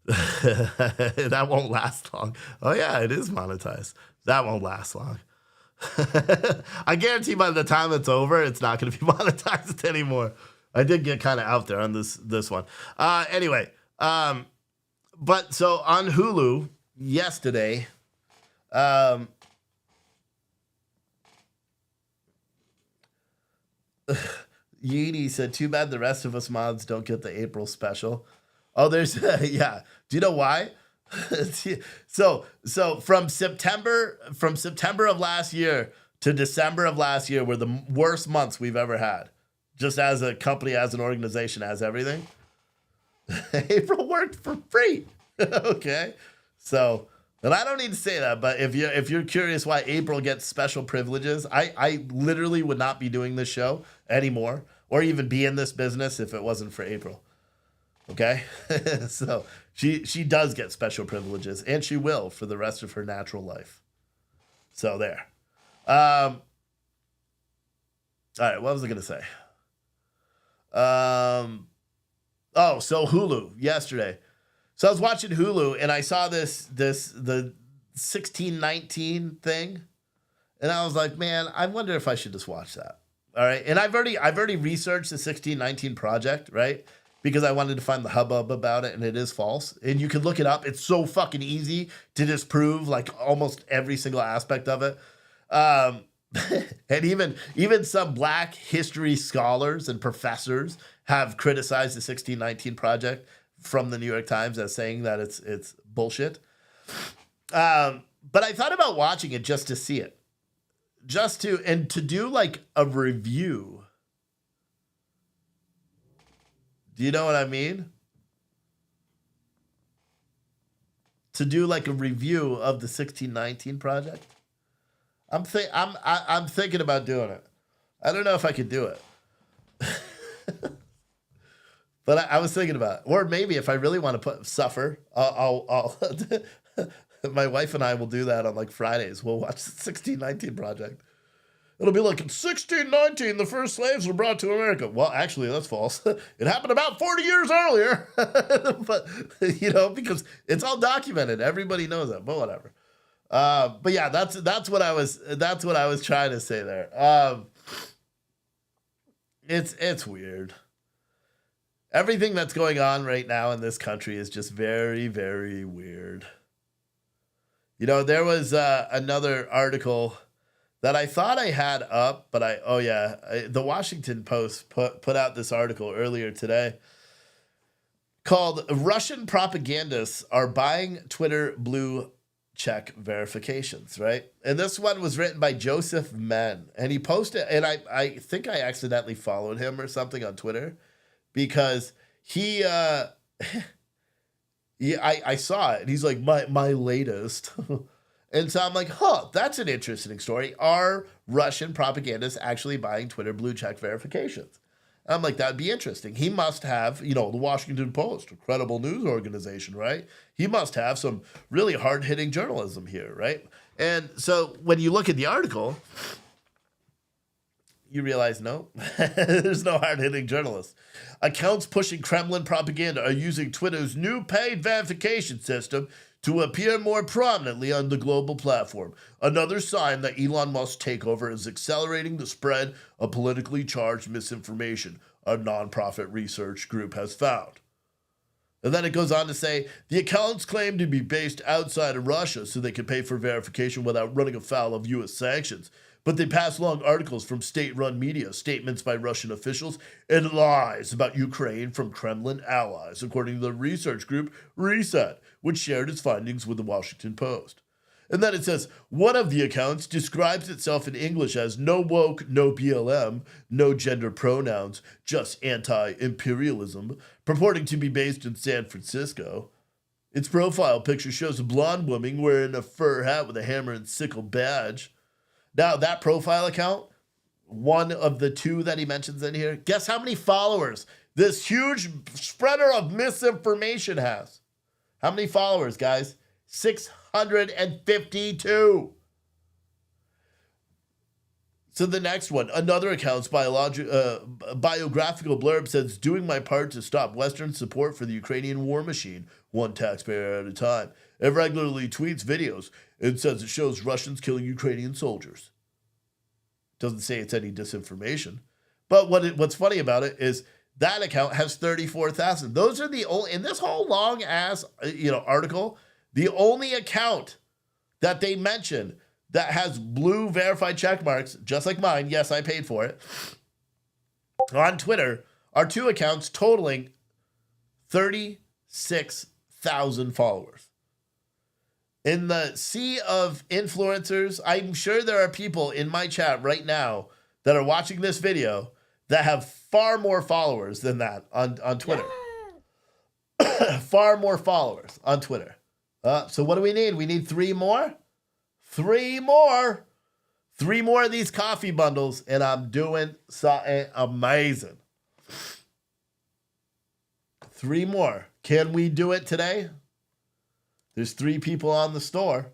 That won't last long. Oh yeah, it is monetized. That won't last long. I guarantee by the time it's over, it's not going to be monetized anymore. I did get kind of out there on this one. Anyway, but so on Hulu yesterday, Yeedy said, too bad the rest of us mods don't get the April special. Oh, there's, yeah. Do you know why? So from September of last year to December of last year were the worst months we've ever had. Just as a company, as an organization, as everything. April worked for free. Okay. So And I don't need to say that, but if you're curious why April gets special privileges, I literally would not be doing this show anymore or even be in this business if it wasn't for April. Okay? So she does get special privileges, and she will for the rest of her natural life. So there. All right, what was I going to say? So Hulu yesterday. So I was watching Hulu and I saw the 1619 thing, and I was like, man, I wonder if I should just watch that. All right, and I've already researched the 1619 project, right? Because I wanted to find the hubbub about it, and it is false. And you can look it up. It's so fucking easy to disprove like almost every single aspect of it. And even some Black history scholars and professors have criticized the 1619 project from the New York Times as saying that it's bullshit. But I thought about watching it just to see it, to do like a review. Do you know what I mean? To do like a review of the 1619 project. I'm thinking about doing it. I don't know if I could do it. But I was thinking about it. Or maybe if I really want to suffer, I'll my wife and I will do that on like Fridays. We'll watch the 1619 project. It'll be like, in 1619, the first slaves were brought to America. Well, actually, that's false. It happened about 40 years earlier. But, because it's all documented. Everybody knows that, but whatever. But yeah, that's what I was trying to say there. It's weird. Everything that's going on right now in this country is just very, very weird. There was another article that I thought I had up, but the Washington Post put out this article earlier today called "Russian Propagandists Are Buying Twitter Blue Check Verifications," right? And this one was written by Joseph Men, and he posted, and I think I accidentally followed him or something on Twitter because he I saw it, and he's like, my latest. And so I'm like, that's an interesting story. Are Russian propagandists actually buying Twitter blue check verifications? I'm like, that'd be interesting. He must have, the Washington Post, a credible news organization, right? He must have some really hard-hitting journalism here, right? And so when you look at the article, you realize, no, there's no hard-hitting journalists. Accounts pushing Kremlin propaganda are using Twitter's new paid verification system to appear more prominently on the global platform. Another sign that Elon Musk's takeover is accelerating the spread of politically charged misinformation, a nonprofit research group has found. And then it goes on to say, the accounts claim to be based outside of Russia so they can pay for verification without running afoul of U.S. sanctions. But they pass along articles from state-run media, statements by Russian officials, and lies about Ukraine from Kremlin allies, according to the research group Reset, which shared its findings with the Washington Post. And then it says, one of the accounts describes itself in English as no woke, no BLM, no gender pronouns, just anti-imperialism, purporting to be based in San Francisco. Its profile picture shows a blonde woman wearing a fur hat with a hammer and sickle badge. Now, that profile account, one of the two that he mentions in here, guess how many followers this huge spreader of misinformation has? How many followers, guys? 652. So the next one, another account's biographical blurb says, doing my part to stop Western support for the Ukrainian war machine, one taxpayer at a time. It regularly tweets videos and says it shows Russians killing Ukrainian soldiers. Doesn't say it's any disinformation. But what's funny about it is that account has 34,000. Those are the only, in this whole long ass article, the only account that they mention that has blue verified check marks, just like mine, yes, I paid for it, on Twitter, are two accounts totaling 36,000 followers. In the sea of influencers, I'm sure there are people in my chat right now that are watching this video that have far more followers than that on Twitter. Far more followers on Twitter. So what do we need? We need 3 more? 3 more. 3 more of these coffee bundles, and I'm doing something amazing. 3 more. Can we do it today? There's 3 people on the store.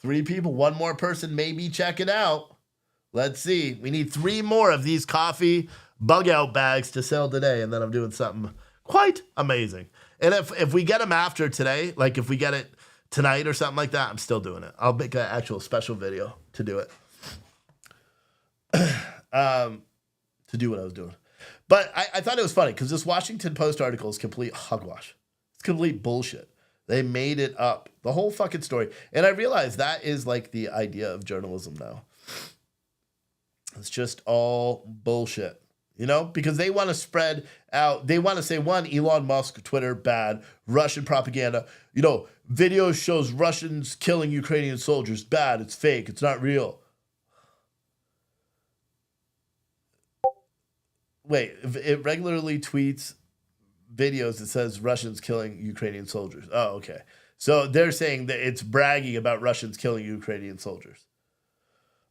3 people. 1 more person maybe check it out. Let's see. We need 3 more of these coffee bug out bags to sell today, and then I'm doing something quite amazing. And if we get them after today, like if we get it tonight or something like that, I'm still doing it. I'll make an actual special video to do it. To do what I was doing. But I thought it was funny because this Washington Post article is complete hogwash. It's complete bullshit. They made it up. The whole fucking story. And I realized that is like the idea of journalism now. It's just all bullshit. You know, because they want to spread out. They want to say, one, Elon Musk, Twitter, bad. Russian propaganda. You know, video shows Russians killing Ukrainian soldiers. Bad. It's fake. It's not real. Wait, it regularly tweets videos that says Russians killing Ukrainian soldiers. Oh, okay. So they're saying that it's bragging about Russians killing Ukrainian soldiers.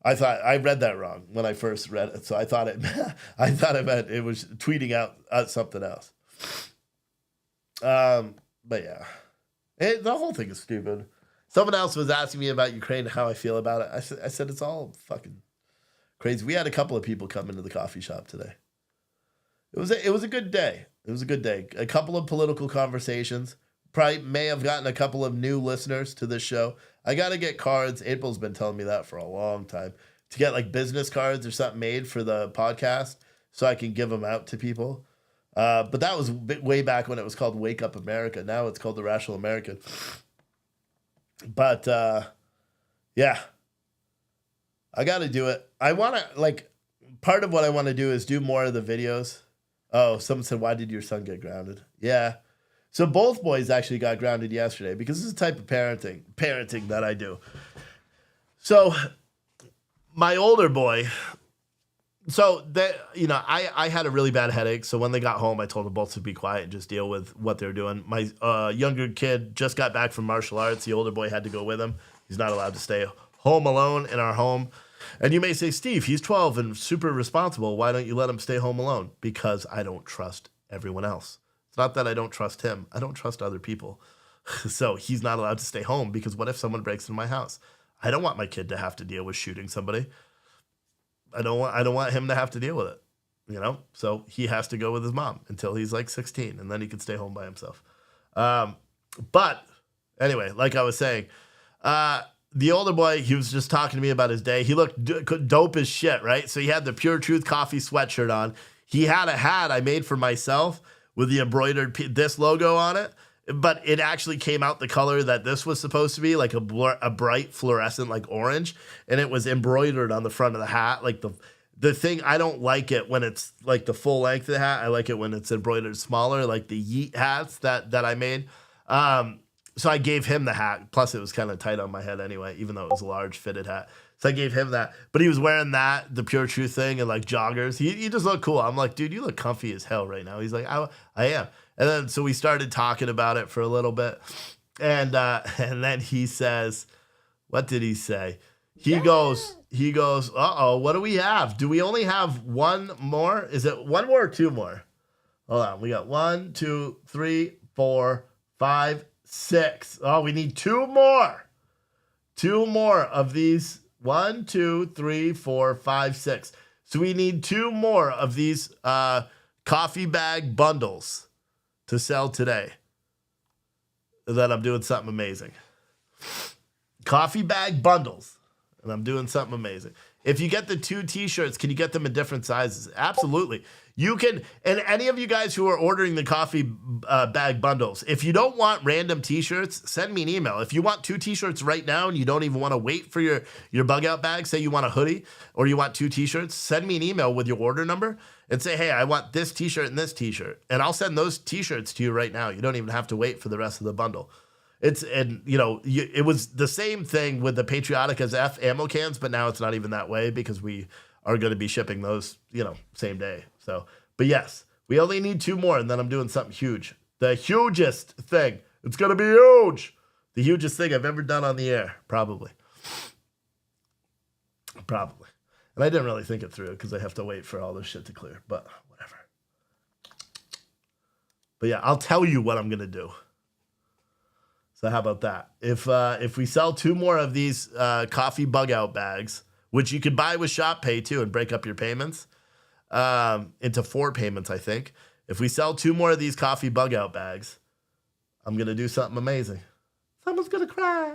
I read that wrong when I first read it, so I thought it meant it was tweeting out something else. But yeah, the whole thing is stupid. Someone else was asking me about Ukraine, how I feel about it. I said it's all fucking crazy. We had a couple of people come into the coffee shop today. It was a good day. It was a good day. A couple of political conversations. Probably may have gotten a couple of new listeners to this show. I got to get cards. April's been telling me that for a long time. To get like business cards or something made for the podcast so I can give them out to people. But that was way back when it was called Wake Up America. Now it's called The Rational American. But yeah, I got to do it. I want to like part of what I want to do is do more of the videos. Oh, someone said, why did your son get grounded? Yeah. So both boys actually got grounded yesterday because this is the type of parenting that I do. So my older boy, I had a really bad headache. So when they got home, I told them both to be quiet and just deal with what they're doing. My younger kid just got back from martial arts. The older boy had to go with him. He's not allowed to stay home alone in our home. And you may say, Steve, he's 12 and super responsible. Why don't you let him stay home alone? Because I don't trust everyone else. It's not that I don't trust him. I don't trust other people. So he's not allowed to stay home because what if someone breaks into my house? I don't want my kid to have to deal with shooting somebody. I don't want him to have to deal with it, you know? So he has to go with his mom until he's like 16 and then he can stay home by himself. But anyway, like I was saying, the older boy, he was just talking to me about his day. He looked dope as shit, right? So he had the Pure Truth coffee sweatshirt on. He had a hat I made for myself with the embroidered this logo on it, but it actually came out the color that this was supposed to be, like a bright fluorescent, like orange, and it was embroidered on the front of the hat. Like the thing, I don't like it when it's like the full length of the hat. I like it when it's embroidered smaller, like the Yeet hats that I made. So I gave him the hat. Plus, it was kind of tight on my head anyway, even though it was a large fitted hat. So I gave him that. But he was wearing that, the Pure Truth thing, and like joggers. He just looked cool. I'm like, dude, you look comfy as hell right now. He's like, I am. And then so we started talking about it for a little bit. And then he says, what did he say? He goes, uh-oh, what do we have? Do we only have 1 more? Is it 1 more or 2 more? Hold on. We got 1, 2, 3, 4, 5, 6. Oh, we need 2 more. 2 more of these. 1, 2, 3, 4, 5, 6. So we need 2 more of these coffee bag bundles to sell today. That I'm doing something amazing. Coffee bag bundles. And I'm doing something amazing. If you get the 2 t-shirts, can you get them in different sizes? Absolutely. You can, and any of you guys who are ordering the coffee bag bundles, if you don't want random t-shirts, send me an email. If you want 2 t-shirts right now and you don't even want to wait for your bug out bag, say you want a hoodie or you want 2 t-shirts, send me an email with your order number and say, hey, I want this t-shirt and this t-shirt. And I'll send those t-shirts to you right now. You don't even have to wait for the rest of the bundle. It was the same thing with the Patriotic as F ammo cans, but now it's not even that way because we are going to be shipping those, same day. So, but yes, we only need 2 more and then I'm doing something huge. The hugest thing. It's going to be huge. The hugest thing I've ever done on the air, probably. Probably. And I didn't really think it through because I have to wait for all this shit to clear, but whatever. But yeah, I'll tell you what I'm going to do. So how about that? If we sell 2 more of these coffee bug out bags, which you could buy with Shop Pay too and break up your payments into 4 payments, I think. If we sell 2 more of these coffee bug out bags, I'm going to do something amazing. Someone's going to cry.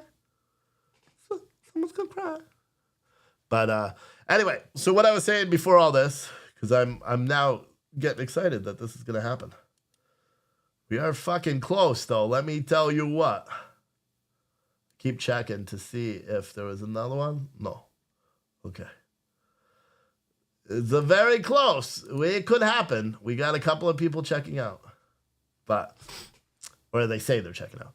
Someone's going to cry. But anyway, so what I was saying before all this, because I'm now getting excited that this is going to happen. We are fucking close, though. Let me tell you what. Keep checking to see if there was another one. No. Okay. It's a very close. It could happen. We got a couple of people checking out. Or they say they're checking out.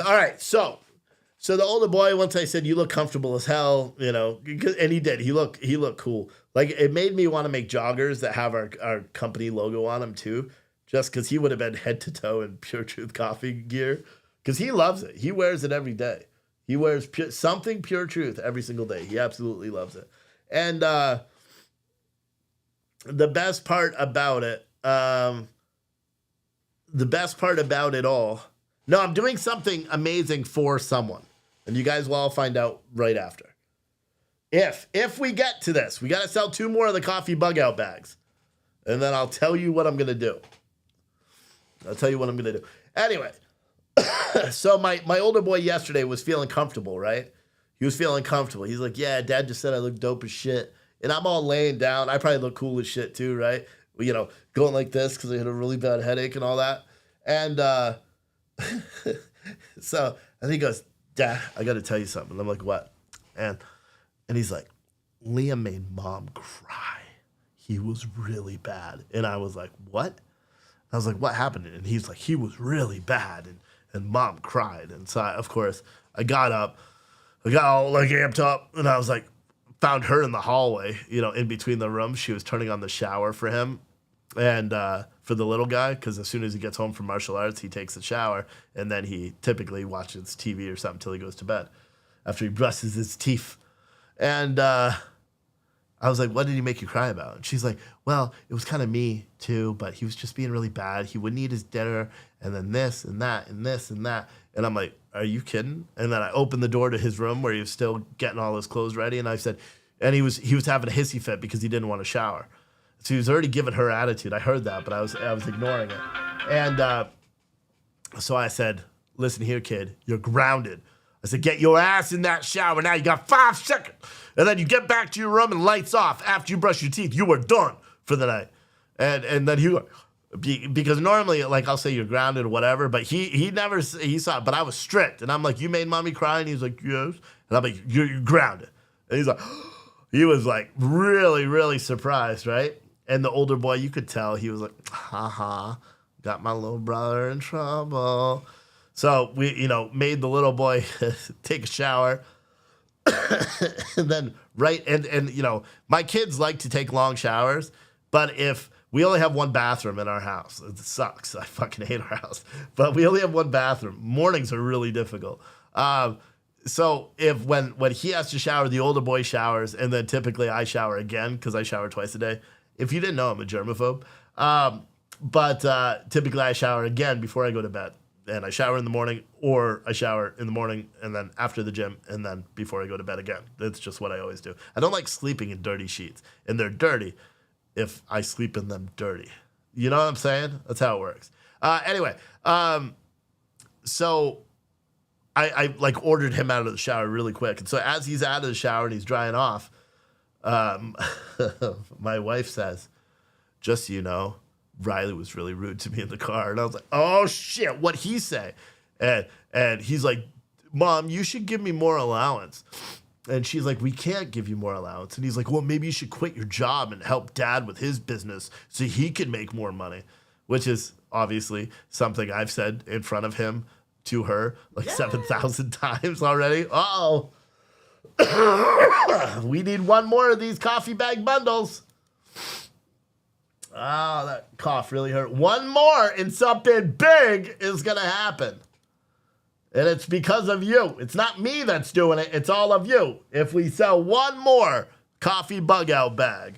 All right, so the older boy, once I said, you look comfortable as hell, and he did. He looked cool. Like, it made me want to make joggers that have our company logo on them, too. Just because he would have been head to toe in Pure Truth coffee gear. Because he loves it. He wears it every day. He wears something Pure Truth every single day. He absolutely loves it. And the best part about it, all. No, I'm doing something amazing for someone. And you guys will all find out right after. If we get to this, we got to sell 2 more of the coffee bug out bags. And then I'll tell you what I'm going to do. Anyway, so my older boy yesterday was feeling comfortable, right? He was feeling comfortable. He's like, yeah, Dad just said I look dope as shit. And I'm all laying down. I probably look cool as shit too, right? Going like this because I had a really bad headache and all that. And and he goes, Dad, I got to tell you something. And I'm like, what? And he's like, Liam made Mom cry. He was really bad. And I was like, what? I was like, what happened? And he's like, he was really bad. And Mom cried. And so, of course, I got up. I got all like amped up. And I was like, found her in the hallway, in between the rooms. She was turning on the shower for him and for the little guy. Because as soon as he gets home from martial arts, he takes a shower. And then he typically watches TV or something until he goes to bed after he brushes his teeth. And I was like, what did he make you cry about? And she's like, well, it was kind of me too, but he was just being really bad. He wouldn't eat his dinner, and then this and that and this and that. And I'm like, are you kidding? And then I opened the door to his room where he was still getting all his clothes ready. And I said, and he was having a hissy fit because he didn't want to shower. So he was already giving her attitude. I heard that, but I was ignoring it. And so I said, listen here, kid, you're grounded. I said, get your ass in that shower now. You got 5 seconds. And then you get back to your room and lights off after you brush your teeth. You are done for the night. And then because normally, like, I'll say you're grounded or whatever, but he saw it. But I was strict. And I'm like, you made Mommy cry? And he's like, yes. And I'm like, you're grounded. And he's like, he was like really, really surprised, right? And the older boy, you could tell, he was like, got my little brother in trouble. So we, made the little boy take a shower. And then, and my kids like to take long showers, but if we only have one bathroom in our house, it sucks. I fucking hate our house, but we only have one bathroom. Mornings are really difficult. So if when he has to shower, the older boy showers, and then typically I shower again because I shower twice a day. If you didn't know, I'm a germaphobe. But typically I shower again before I go to bed. And I shower in the morning, or I shower in the morning and then after the gym and then before I go to bed again. That's just what I always do. I don't like sleeping in dirty sheets. And they're dirty if I sleep in them dirty. You know what I'm saying? That's how it works. Anyway, so I like ordered him out of the shower really quick. And so as he's out of the shower and he's drying off, my wife says, just so you know, Riley was really rude to me in the car. And I was like, oh shit, what'd he say? And he's like, Mom, you should give me more allowance. And she's like, we can't give you more allowance. And he's like, well, maybe you should quit your job and help Dad with his business so he can make more money, which is obviously something I've said in front of him to her like 7,000 times already. Uh-oh. We need 1 more of these coffee bag bundles. Oh, that cough really hurt. 1 more and something big is going to happen. And it's because of you. It's not me that's doing it. It's all of you. If we sell one more coffee bug out bag.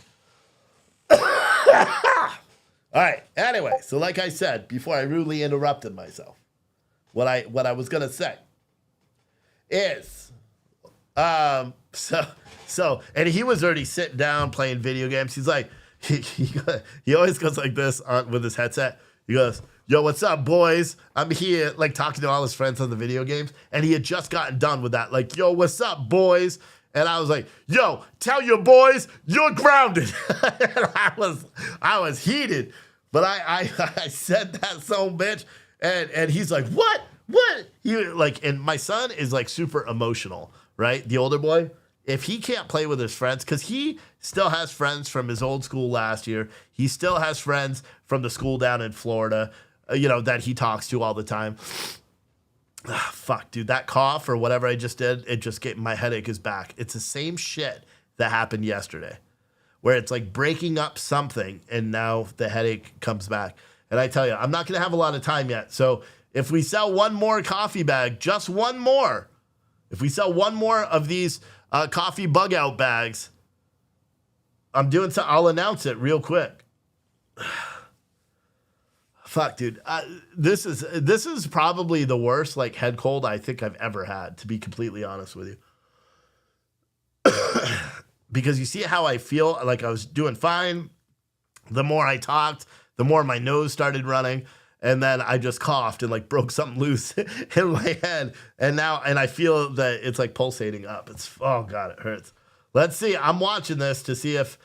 All right. Anyway, so like I said, before I rudely interrupted myself, what I was going to say is, and he was already sitting down playing video games. He's like, he always goes like this with his headset. He goes, yo, what's up, boys? I'm here, like, talking to all his friends on the video games. And he had just gotten done with that. Like, yo, what's up, boys? And I was like, yo, tell your boys you're grounded. And I was heated. But I said that son bitch. And he's like, what? What? And my son is, like, super emotional, right? The older boy. If he can't play with his friends, because he still has friends from his old school last year. He still has friends from the school down in Florida. That he talks to all the time. Fuck, dude, that cough or whatever I just did, my headache is back. It's the same shit that happened yesterday, where it's like breaking up something and now the headache comes back. And I tell you, I'm not going to have a lot of time yet. So if we sell one more coffee bag, just one more, if we sell one more of these coffee bug out bags, I'll announce it real quick. Fuck, dude. This is probably the worst like head cold I think I've ever had, to be completely honest with you. Because you see how I feel like I was doing fine. The more I talked, the more my nose started running. And then I just coughed and like broke something loose in my head. And I feel that it's like pulsating up. Oh God, it hurts. Let's see. I'm watching this to see if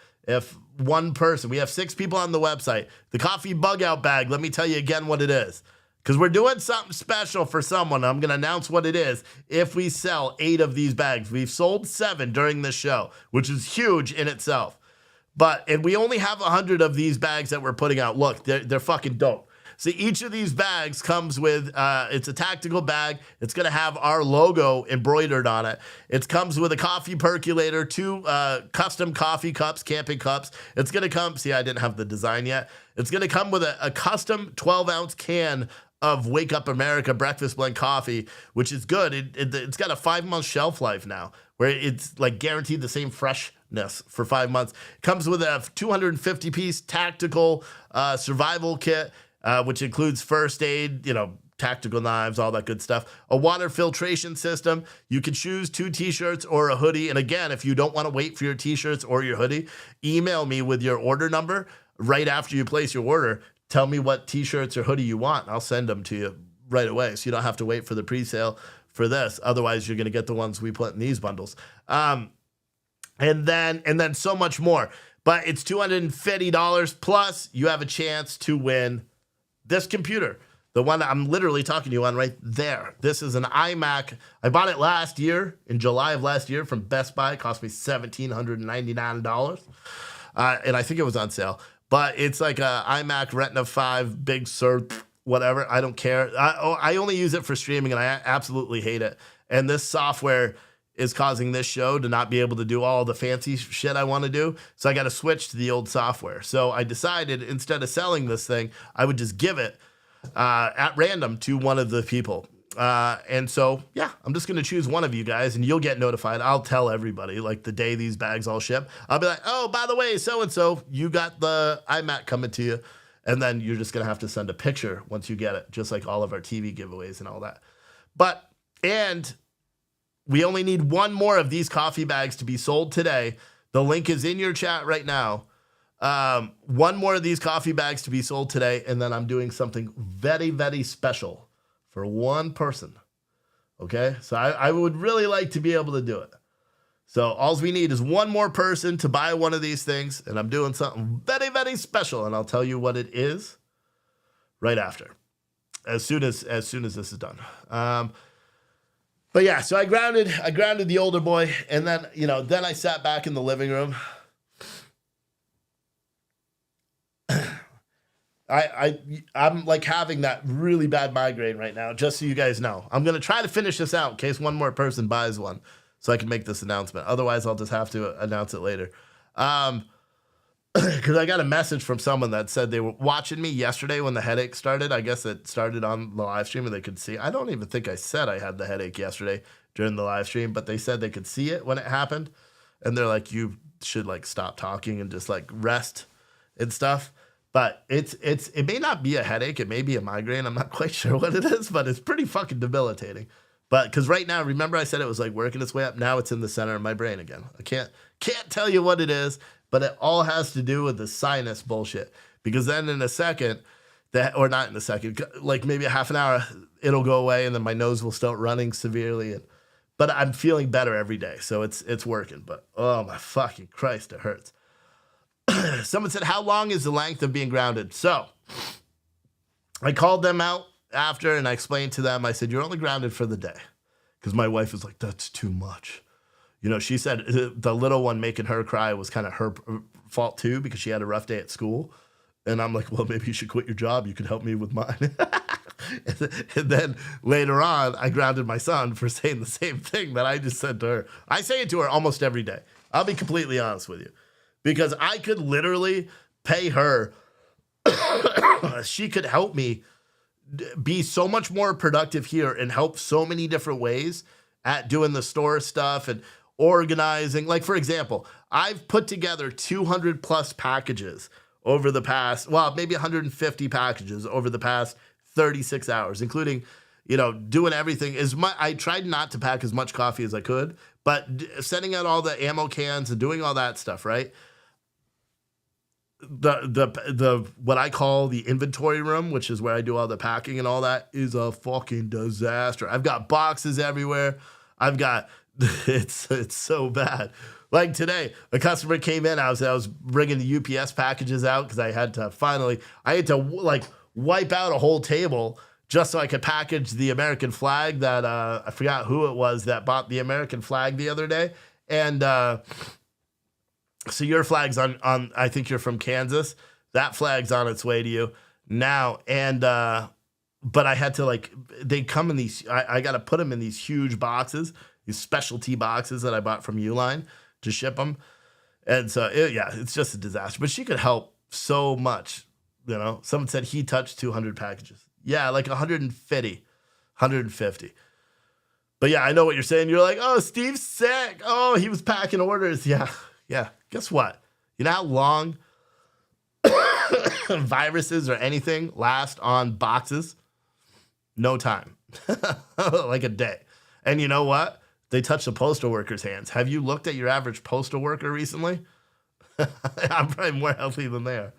one person, we have 6 people on the website, the coffee bug out bag, let me tell you again what it is. Because we're doing something special for someone. I'm going to announce what it is if we sell 8 of these bags. We've sold 7 during this show, which is huge in itself. And we only have 100 of these bags that we're putting out. Look, they're fucking dope. So each of these bags comes with, it's a tactical bag. It's going to have our logo embroidered on it. It comes with a coffee percolator, 2 custom coffee cups, camping cups. It's going to come, see, I didn't have the design yet. It's going to come with a custom 12-ounce can of Wake Up America breakfast blend coffee, which is good. It's got a 5-month shelf life now, where it's like guaranteed the same freshness for 5 months. It comes with a 250-piece tactical survival kit, which includes first aid, tactical knives, all that good stuff. A water filtration system. You can choose 2 t-shirts or a hoodie. And again, if you don't want to wait for your t-shirts or your hoodie, email me with your order number right after you place your order. Tell me what t-shirts or hoodie you want. I'll send them to you right away. So you don't have to wait for the pre-sale for this. Otherwise, you're going to get the ones we put in these bundles. And then so much more. But it's $250 plus you have a chance to win this computer, the one that I'm literally talking to you on right there. This is an iMac. I bought it last year, in July of last year from Best Buy. It cost me $1,799. And I think it was on sale. But it's like a iMac Retina 5, Big Sur, whatever. I don't care. I only use it for streaming, and I absolutely hate it. And this software is causing this show to not be able to do all the fancy shit I want to do. So I got to switch to the old software. So I decided instead of selling this thing, I would just give it at random to one of the people. And so, yeah, I'm just going to choose one of you guys and you'll get notified. I'll tell everybody like the day these bags all ship. I'll be like, oh, by the way, so-and-so, you got the iMac coming to you. And then you're just going to have to send a picture once you get it, just like all of our TV giveaways and all that. And we only need one more of these coffee bags to be sold today. The link is in your chat right now. One more of these coffee bags to be sold today, and then I'm doing something very, very special for one person. Okay? So I would really like to be able to do it. So all we need is one more person to buy one of these things, and I'm doing something very, very special, and I'll tell you what it is right after, as soon as this is done. But yeah, so I grounded the older boy, and then then I sat back in the living room. I'm like having that really bad migraine right now, just so you guys know. I'm gonna try to finish this out in case one more person buys one, so I can make this announcement. Otherwise, I'll just have to announce it later. because I got a message from someone that said they were watching me yesterday when the headache started. I guess it started on the live stream and they could see. I don't even think I said I had the headache yesterday during the live stream, but they said they could see it when it happened. And they're like, you should like stop talking and just like rest and stuff. But it may not be a headache. It may be a migraine. I'm not quite sure what it is, but it's pretty fucking debilitating. But because right now, remember I said it was like working its way up. Now it's in the center of my brain again. I can't tell you what it is, but it all has to do with the sinus bullshit. Because then in a second, or not in a second, like maybe a half an hour, it'll go away, and then my nose will start running severely. But I'm feeling better every day, so it's working. But oh my fucking Christ, it hurts. Someone said, how long is the length of being grounded? So I called them out after and I explained to them, I said, you're only grounded for the day. Because my wife was like, that's too much. You know, she said the little one making her cry was kind of her fault too, because she had a rough day at school. And I'm like, well, maybe you should quit your job. You could help me with mine. And then later on, I grounded my son for saying the same thing that I just said to her. I say it to her almost every day. I'll be completely honest with you. Because I could literally pay her. She could help me be so much more productive here and help so many different ways at doing the store stuff and organizing. Like, for example, I've put together 200 plus packages over the past, well, maybe 150 packages over the past 36 hours, including, you know, doing everything. I tried not to pack as much coffee as I could, but sending out all the ammo cans and doing all that stuff, right? The what I call the inventory room, which is where I do all the packing and all that, is a fucking disaster. I've got boxes everywhere. I've got it's so bad. Like today, a customer came in. I was bringing the UPS packages out because I had to like wipe out a whole table just so I could package the American flag that I forgot who it was that bought the American flag the other day. And so your flag's on, I think you're from Kansas. That flag's on its way to you now. And, but I had to they come in these, I got to put them in these huge boxes, these specialty boxes that I bought from Uline to ship them. And so, it's just a disaster. But she could help so much, you know. Someone said he touched 200 packages. Yeah, like 150. But yeah, I know what you're saying. You're like, oh, Steve's sick. Oh, he was packing orders. Yeah. Guess what? You know how long viruses or anything last on boxes? No time. Like a day. And you know what? They touch the postal workers' hands. Have you looked at your average postal worker recently? I'm probably more healthy than they are.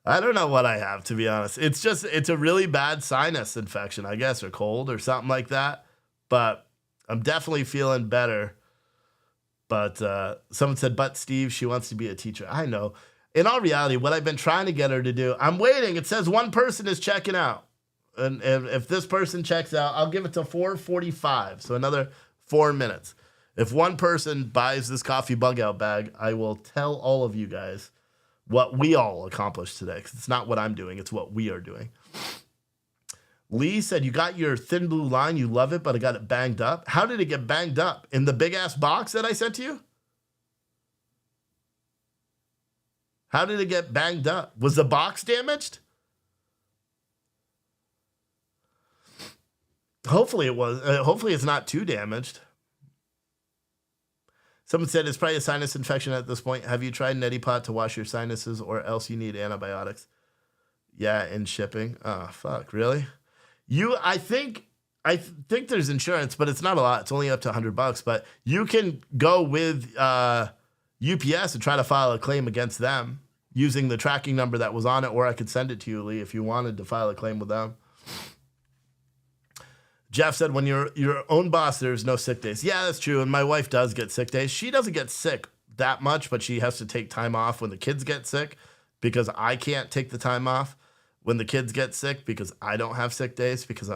I don't know what I have, to be honest. It's a really bad sinus infection, I guess, or cold or something like that. But I'm definitely feeling better. But someone said, but Steve, she wants to be a teacher. I know. In all reality, what I've been trying to get her to do, I'm waiting. It says one person is checking out. And if this person checks out, I'll give it to 4:45. So another 4 minutes. If one person buys this coffee bug out bag, I will tell all of you guys what we all accomplished today. Because it's not what I'm doing. It's what we are doing. Lee said, you got your thin blue line. You love it, but I got it banged up. How did it get banged up? In the big ass box that I sent to you? How did it get banged up? Was the box damaged? Hopefully it was. Hopefully it's not too damaged. Someone said it's probably a sinus infection at this point. Have you tried Neti Pot to wash your sinuses, or else you need antibiotics? Yeah, in shipping. Oh, fuck. Really? I think there's insurance, but it's not a lot. It's only up to $100. But you can go with UPS and try to file a claim against them using the tracking number that was on it, or I could send it to you, Lee, if you wanted to file a claim with them. Jeff said, when you're your own boss, there's no sick days. Yeah, that's true. And my wife does get sick days. She doesn't get sick that much, but she has to take time off when the kids get sick because I can't take the time off when the kids get sick because I don't have sick days because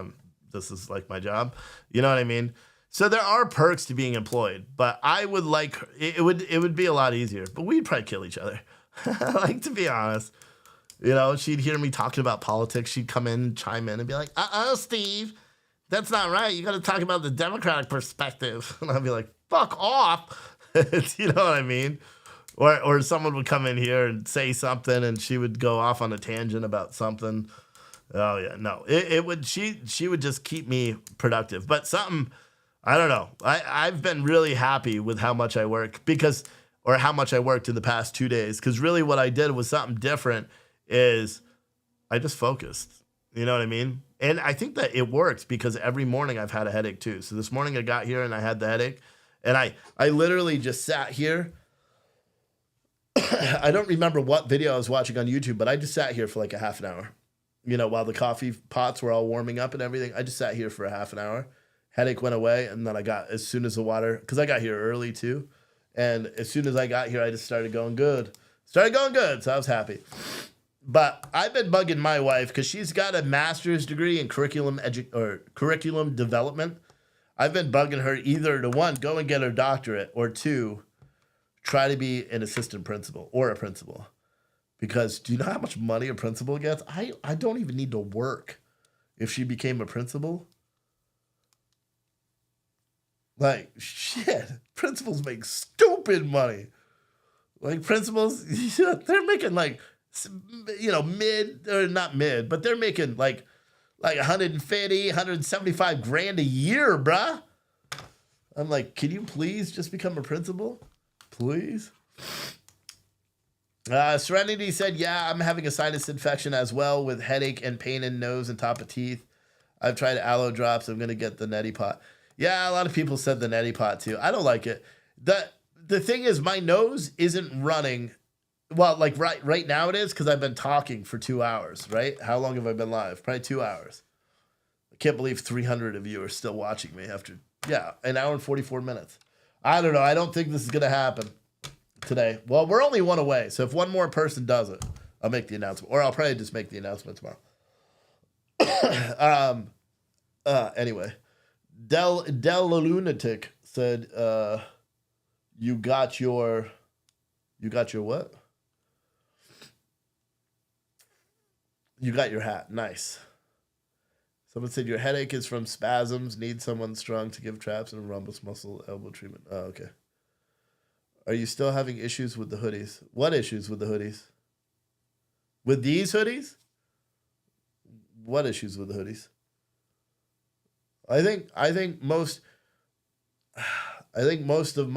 this is like my job. You know what I mean? So there are perks to being employed, but I would like, it would be a lot easier, but we'd probably kill each other. Like, to be honest, you know, she'd hear me talking about politics. She'd come in, chime in and be like, Steve, that's not right. You got to talk about the Democratic perspective. And I'd be like, fuck off. You know what I mean? Or someone would come in here and say something, and she would go off on a tangent about something. Oh yeah, no, it would. She would just keep me productive. But something, I don't know. I've been really happy with how much I work or how much I worked in the past 2 days. Because really, what I did was something different. Is I just focused. You know what I mean? And I think that it works because every morning I've had a headache too. So this morning I got here and I had the headache, and I literally just sat here. I don't remember what video I was watching on YouTube, but I just sat here for like a half an hour. You know, while the coffee pots were all warming up and everything, I just sat here for a half an hour. Headache went away, and then as soon as the water, because I got here early too, and as soon as I got here, I just started going good. So I was happy. But I've been bugging my wife because she's got a master's degree in curriculum development. I've been bugging her either to one, go and get her doctorate, or two, try to be an assistant principal or a principal. Because do you know how much money a principal gets? I don't even need to work if she became a principal. Like, shit, principals make stupid money. Like, principals, they're making like, you know, not mid, but they're making like 150, 175 grand a year, bruh. I'm like, can you please just become a principal? Please? Serenity said, yeah, I'm having a sinus infection as well with headache and pain in nose and top of teeth. I've tried aloe drops. I'm going to get the neti pot. Yeah, a lot of people said the neti pot too. I don't like it. The thing is, my nose isn't running. Well, like right now it is because I've been talking for 2 hours, right? How long have I been live? Probably 2 hours. I can't believe 300 of you are still watching me after, an hour and 44 minutes. I don't know. I don't think this is going to happen today. Well, we're only one away, so if one more person does it, I'll make the announcement. Or I'll probably just make the announcement tomorrow. Anyway. Del Lunatic said, you got your what? You got your hat. Nice. Someone said your headache is from spasms. Need someone strong to give traps and rhombus muscle elbow treatment. Oh, okay. Are you still having issues with the hoodies? What issues with the hoodies? With these hoodies? What issues with the hoodies? I think most of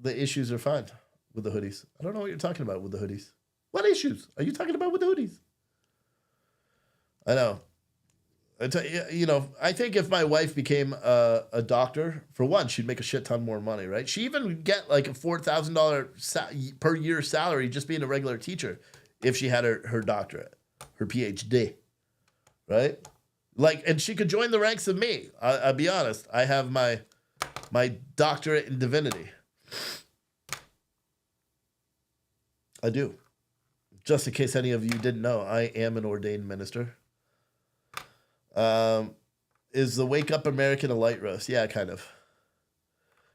the issues are fine with the hoodies. I don't know what you're talking about with the hoodies. What issues are you talking about with the hoodies? I know. I think if my wife became a doctor, for one, she'd make a shit ton more money, right? She even would get like a $4,000 per year salary just being a regular teacher if she had her doctorate, her PhD, right? Like, and she could join the ranks of me. I'll be honest. I have my doctorate in divinity. I do. Just in case any of you didn't know, I am an ordained minister. Is the Wake Up American a light roast? Yeah, kind of.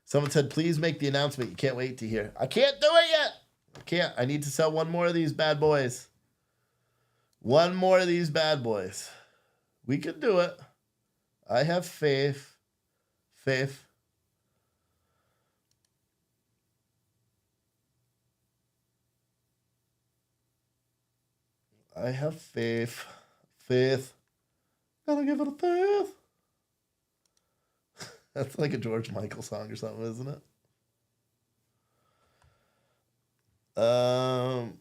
Someone said, please make the announcement. You can't wait to hear. I can't do it yet. I can't. I need to sell one more of these bad boys. One more of these bad boys. We can do it. I have faith. Faith. I have faith. Faith. Gotta give it a faith. That's like a George Michael song or something, isn't it?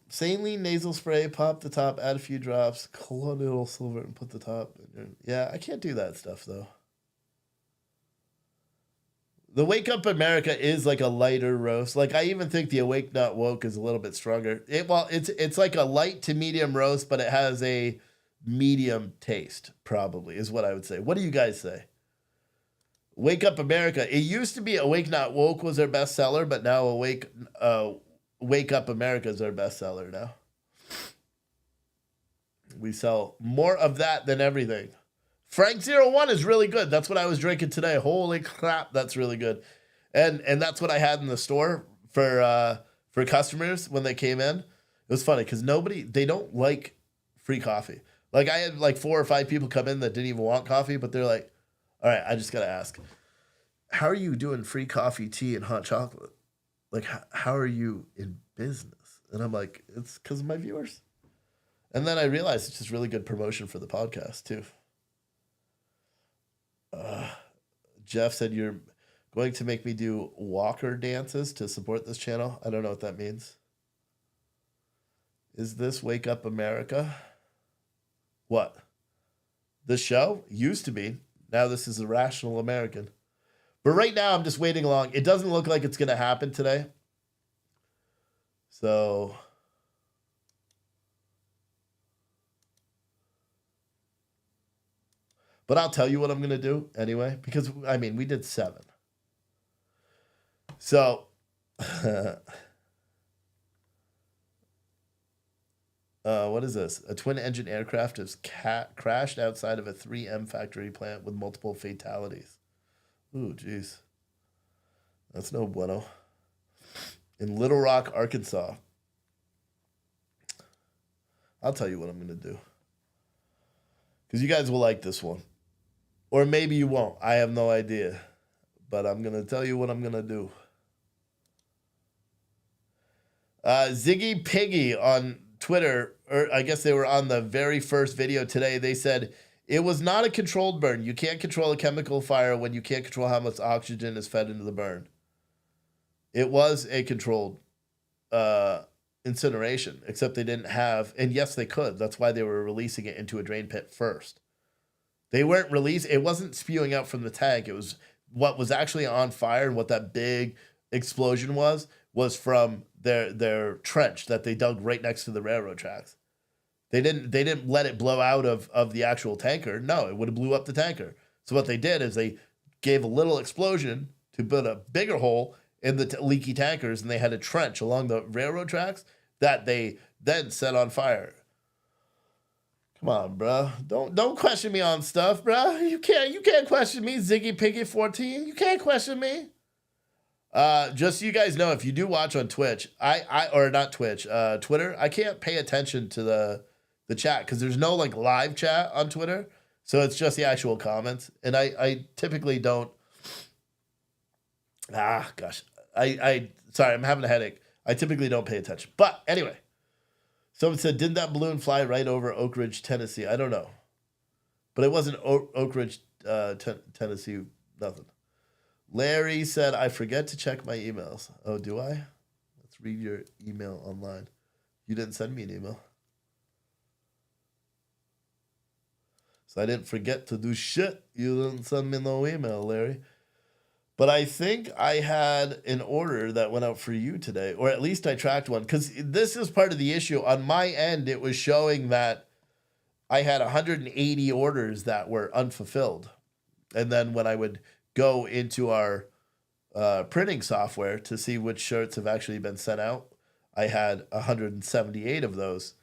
Saline nasal spray, pop the top, add a few drops, colloidal silver, and put the top in your... Yeah, I can't do that stuff, though. The Wake Up America is like a lighter roast. Like, I even think the Awake Not Woke is a little bit stronger. It's like a light to medium roast, but it has a medium taste, probably, is what I would say. What do you guys say? Wake Up America. It used to be Awake Not Woke was their bestseller, but now Wake Up America is their bestseller now. We sell more of that than everything. Frank 01 is really good. That's what I was drinking today. Holy crap, that's really good. And that's what I had in the store for customers when they came in. It was funny because they don't like free coffee. Like, I had like 4 or 5 people come in that didn't even want coffee, but they're like, all right, I just got to ask, how are you doing free coffee, tea, and hot chocolate? like, how are you in business? And I'm like, it's because of my viewers. And then I realized it's just really good promotion for the podcast, too. Jeff said, you're going to make me do walker dances to support this channel. I don't know what that means. Is this Wake Up America? What? The show? Used to be. Now this is Irrational American. But right now I'm just waiting along. It doesn't look like it's going to happen today. So... But I'll tell you what I'm going to do anyway, because, I mean, we did 7. So, what is this? A twin-engine aircraft has crashed outside of a 3M factory plant with multiple fatalities. Ooh, jeez. That's no bueno. In Little Rock, Arkansas. I'll tell you what I'm going to do. Because you guys will like this one. Or maybe you won't. I have no idea. But I'm going to tell you what I'm going to do. Ziggy Piggy on Twitter, or I guess they were on the very first video today. They said, it was not a controlled burn. You can't control a chemical fire when you can't control how much oxygen is fed into the burn. It was a controlled incineration, except they didn't have, and yes, they could. That's why they were releasing it into a drain pit first. They weren't released. It wasn't spewing out from the tank. It was what was actually on fire, and what that big explosion was from their trench that they dug right next to the railroad tracks. They didn't let it blow out of the actual tanker. No, it would have blew up the tanker. So what they did is they gave a little explosion to put a bigger hole in the leaky tankers, and they had a trench along the railroad tracks that they then set on fire. Come on, bro. Don't question me on stuff, bro. You can't question me, Ziggy Piggy 14. You can't question me. Just so you guys know, if you do watch on Twitch, or not Twitch, Twitter, I can't pay attention to the chat because there's no like live chat on Twitter. So it's just the actual comments. And I typically don't. Gosh. Sorry, I'm having a headache. I typically don't pay attention. But anyway, someone said, didn't that balloon fly right over Oak Ridge, Tennessee? I don't know. But it wasn't Oak Ridge, Tennessee, nothing. Larry said, I forget to check my emails. Oh, do I? Let's read your email online. You didn't send me an email. So I didn't forget to do shit. You didn't send me no email, Larry. But I think I had an order that went out for you today, or at least I tracked one, because this is part of the issue. On my end, it was showing that I had 180 orders that were unfulfilled. And then when I would go into our printing software to see which shirts have actually been sent out, I had 178 of those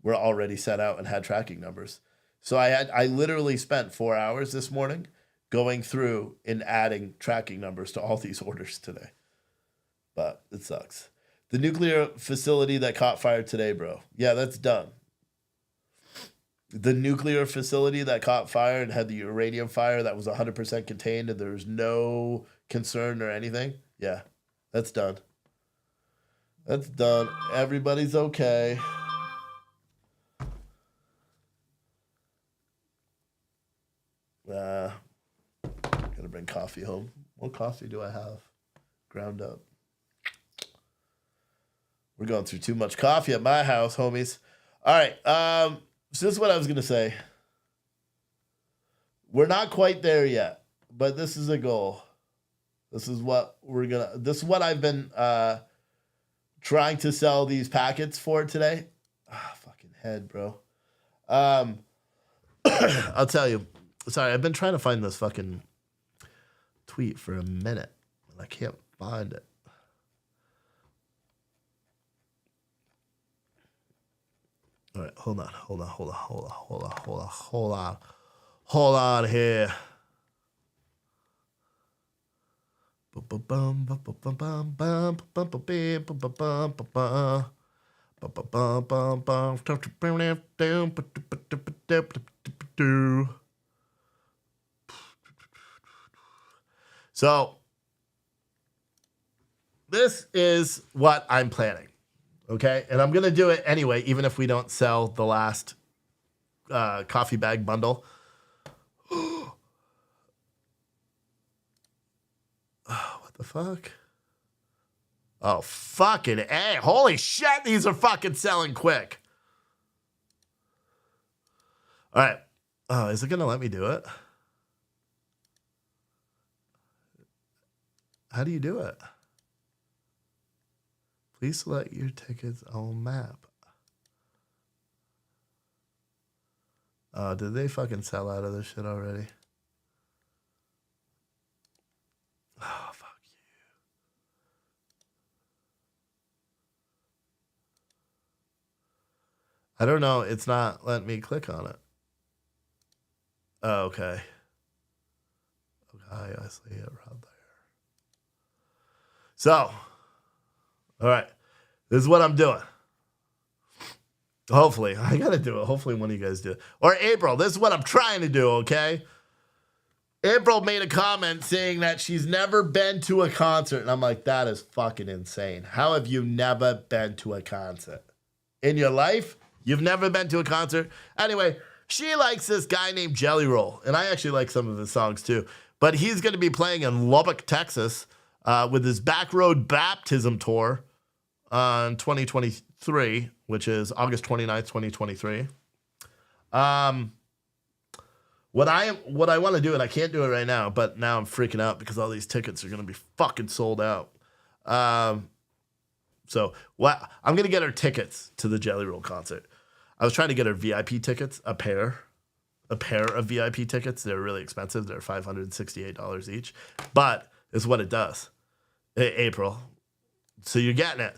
were already sent out and had tracking numbers. So I literally spent 4 hours this morning going through and adding tracking numbers to all these orders today. But it sucks. The nuclear facility that caught fire today, bro. Yeah, that's done. The nuclear facility that caught fire and had the uranium fire that was 100% contained and there was no concern or anything. Yeah, that's done. That's done. Everybody's okay. Gotta bring coffee home. What coffee do I have? Ground up. We're going through too much coffee at my house, homies. All right. So this is what I was going to say. We're not quite there yet, but this is a goal. This is what I've been trying to sell these packets for today. Fucking head, bro. I'll tell you. Sorry, I've been trying to find this fucking tweet for a minute, and I can't find it. All right, hold on here. So this is what I'm planning. Okay, and I'm gonna do it anyway, even if we don't sell the last coffee bag bundle. Oh, what the fuck? Oh, fucking A. Holy shit, these are fucking selling quick. All right. Oh, is it gonna let me do it? How do you do it? Please select your tickets on map. Did they fucking sell out of this shit already? Oh, fuck you. I don't know. It's not letting me click on it. Oh, okay. Okay, I see it right there. So, all right. This is what I'm doing. Hopefully. I got to do it. Hopefully one of you guys do it. Or April, this is what I'm trying to do, okay? April made a comment saying that she's never been to a concert. And I'm like, that is fucking insane. How have you never been to a concert? In your life, you've never been to a concert? Anyway, she likes this guy named Jelly Roll. And I actually like some of his songs too. But he's going to be playing in Lubbock, Texas with his Backroad Baptism Tour on 2023, which is August 29th, 2023. What I want to do, and I can't do it right now, but now I'm freaking out because all these tickets are going to be fucking sold out. So I'm going to get her tickets to the Jelly Roll concert. I was trying to get her VIP tickets, a pair of VIP tickets. They're really expensive. They're $568 each, but it's what it does. April. So you're getting it.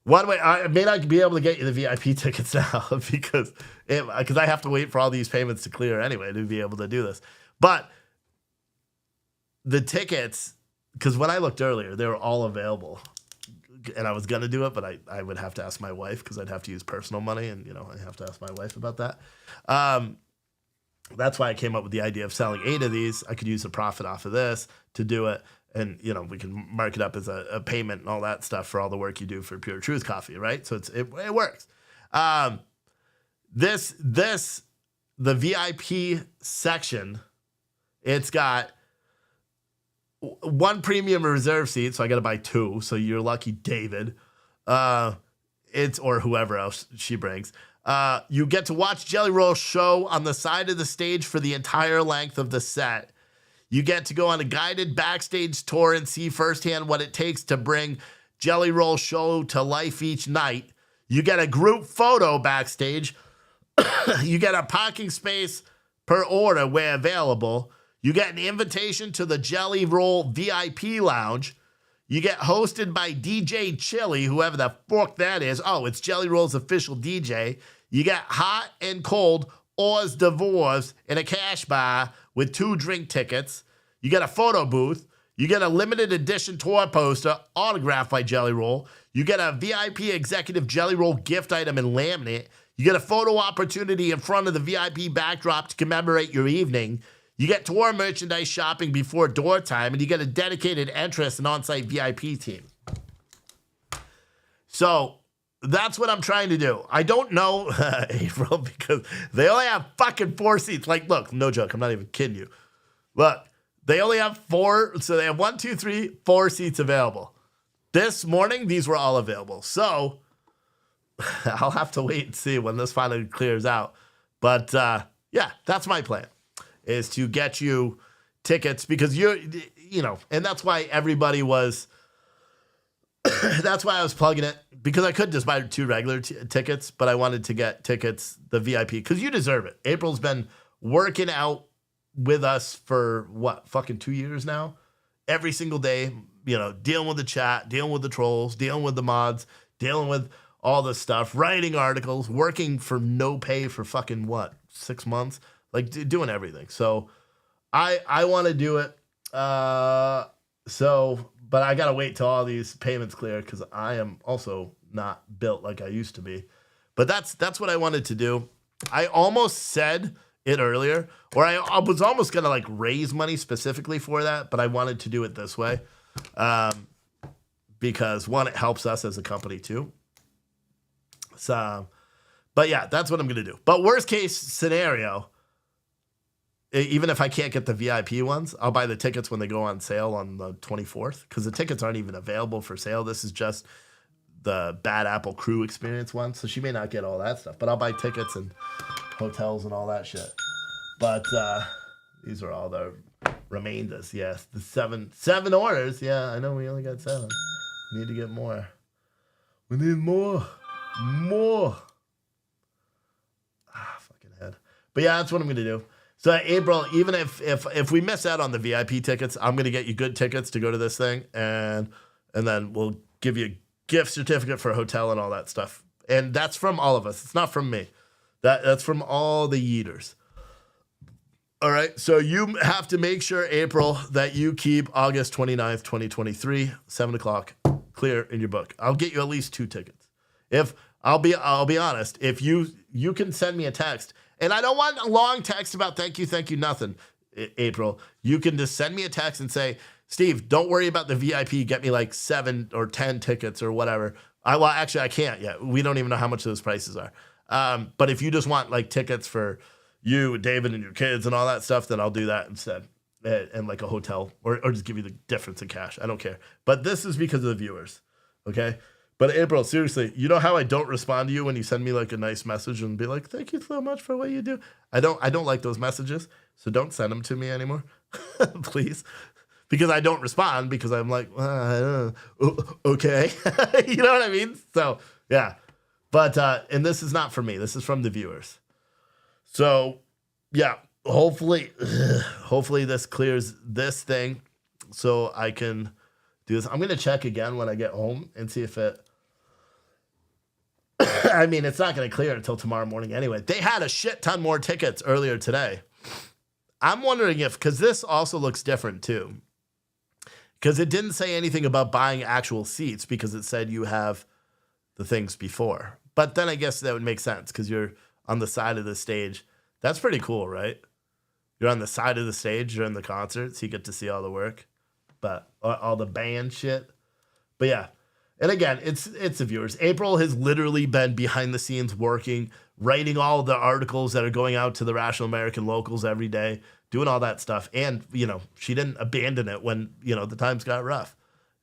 One way, I may not be able to get you the VIP tickets now because I have to wait for all these payments to clear anyway to be able to do this. But the tickets, because when I looked earlier, they were all available. And I was going to do it, but I would have to ask my wife because I'd have to use personal money. And, I have to ask my wife about that. That's why I came up with the idea of selling 8 of these. I could use the profit off of this to do it. And, we can mark it up as a payment and all that stuff for all the work you do for Pure Truth Coffee, right? So it works. The VIP section, it's got 1 premium reserve seat, so I got to buy 2. So you're lucky, David. Or whoever else she brings. You get to watch Jelly Roll's show on the side of the stage for the entire length of the set. You get to go on a guided backstage tour and see firsthand what it takes to bring Jelly Roll show to life each night. You get a group photo backstage. You get a parking space per order where available. You get an invitation to the Jelly Roll VIP lounge. You get hosted by DJ Chili, whoever the fuck that is. Oh, it's Jelly Roll's official DJ. You get hot and cold hors d'oeuvres in a cash bar with 2 drink tickets. You get a photo booth. You get a limited edition tour poster autographed by Jelly Roll. You get a VIP executive Jelly Roll gift item in laminate. You get a photo opportunity in front of the VIP backdrop to commemorate your evening. You get tour merchandise shopping before door time, and you get a dedicated entrance and on-site VIP team. So that's what I'm trying to do. I don't know, April, because they only have fucking 4 seats. Like, look, no joke. I'm not even kidding you. Look, they only have 4. So they have 1, 2, 3, 4 seats available. This morning, these were all available. So I'll have to wait and see when this finally clears out. But yeah, that's my plan, is to get you tickets because and that's why everybody was, that's why I was plugging it, because I could just buy 2 regular tickets, but I wanted to get tickets, the VIP, because you deserve it. April's been working out with us for fucking 2 years now. Every single day, dealing with the chat, dealing with the trolls, dealing with the mods, dealing with all this stuff, writing articles, working for no pay for fucking 6 months, like doing everything. So I want to do it. But I got to wait till all these payments clear because I am also not built like I used to be. But that's what I wanted to do. I almost said it earlier, or I was almost going to raise money specifically for that, but I wanted to do it this way. because one, it helps us as a company too. So, but yeah, that's what I'm going to do. But worst case scenario, even if I can't get the VIP ones, I'll buy the tickets when they go on sale on the 24th, because the tickets aren't even available for sale. This is just the Bad Apple Crew Experience one, so she may not get all that stuff. But I'll buy tickets and hotels and all that shit. But these are all the remainders. Yes, the seven orders. Yeah, I know we only got 7. We need to get more. We need more. Fucking head. But yeah, that's what I'm gonna do. So April, even if we miss out on the VIP tickets, I'm gonna get you good tickets to go to this thing, and then we'll give you a gift certificate for a hotel and all that stuff. And that's from all of us. It's not from me. That's from all the yeeters. All right. So you have to make sure, April, that you keep August 29th, 2023, 7 o'clock clear in your book. I'll get you at least 2 tickets. If I'll be honest, if you can send me a text. And I don't want a long text about thank you, nothing, April. You can just send me a text and say, Steve, don't worry about the VIP. Get me like 7 or 10 tickets or whatever. Actually, I can't yet. We don't even know how much those prices are. But if you just want like tickets for you, David, and your kids and all that stuff, then I'll do that instead. And like a hotel or just give you the difference in cash. I don't care. But this is because of the viewers. Okay? But April, seriously, you know how I don't respond to you when you send me like a nice message and be like, thank you so much for what you do. I don't like those messages, so don't send them to me anymore, please. Because I don't respond because I'm like, okay. You know what I mean? So, yeah. But, and this is not for me. This is from the viewers. So, yeah, hopefully this clears this thing so I can do this. I'm going to check again when I get home and see if it, I mean, it's not going to clear until tomorrow morning anyway. They had a shit ton more tickets earlier today. I'm wondering because this also looks different too. Because it didn't say anything about buying actual seats because it said you have the things before. But then I guess that would make sense because you're on the side of the stage. That's pretty cool, right? You're on the side of the stage during the concert, so you get to see all the work. But all the band shit. But yeah. And again, it's the viewers. April has literally been behind the scenes working, writing all the articles that are going out to the Rational American locals every day, doing all that stuff. And, she didn't abandon it when, the times got rough.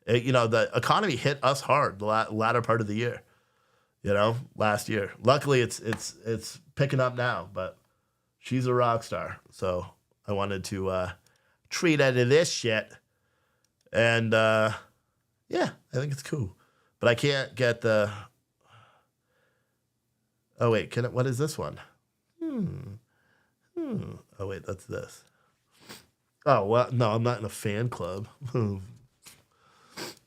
The economy hit us hard the latter part of the year, last year. Luckily, it's picking up now, but she's a rock star. So I wanted to treat her to this shit. And, yeah, I think it's cool. But I can't get the... Oh, wait, what is this one? Oh, wait, that's this. Oh, well, no, I'm not in a fan club.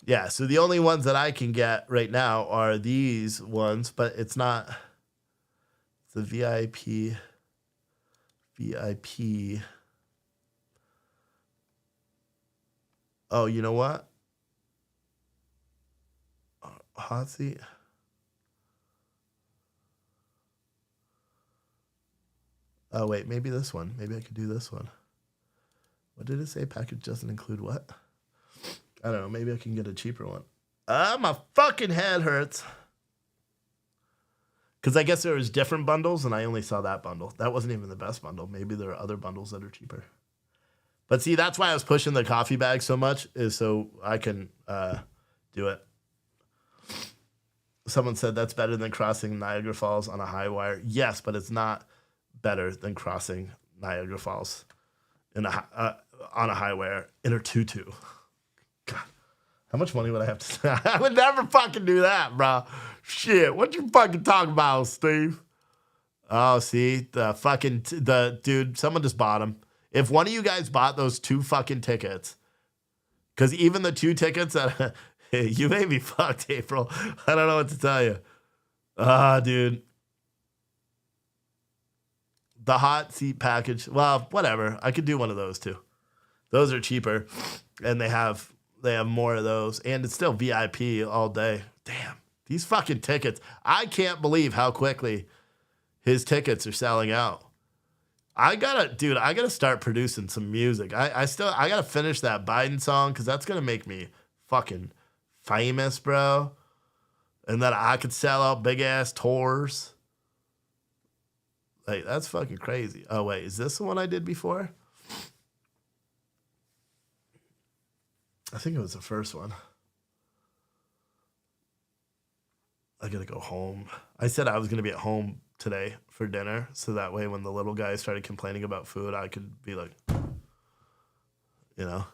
Yeah, so the only ones that I can get right now are these ones, but it's not... It's the VIP... Oh, you know what? Hot seat. Oh, wait, maybe this one. Maybe I could do this one. What did it say? Package doesn't include what? I don't know. Maybe I can get a cheaper one. My fucking head hurts. Because I guess there was different bundles, and I only saw that bundle. That wasn't even the best bundle. Maybe there are other bundles that are cheaper. But see, that's why I was pushing the coffee bag so much, is so I can do it. Someone said that's better than crossing Niagara Falls on a high wire. Yes, but it's not better than crossing Niagara Falls on a high wire in a tutu. God, how much money would I have to spend? I would never fucking do that, bro. Shit, what you fucking talking about, Steve? Oh, see, the dude, someone just bought them. If one of you guys bought those 2 fucking tickets, because even the 2 tickets that you made me fucked, April. I don't know what to tell you. Dude. The hot seat package. Well, whatever. I could do one of those too. Those are cheaper, and they have more of those, and it's still VIP all day. Damn, these fucking tickets. I can't believe how quickly his tickets are selling out. I gotta start producing some music. I gotta finish that Biden song because that's gonna make me fucking famous, bro. And that I could sell out big ass tours. Like, that's fucking crazy. Oh, wait, is this the one I did before? I think it was the first one. I gotta go home. I said I was gonna be at home today for dinner, so that way when the little guy started complaining about food, I could be like, you know,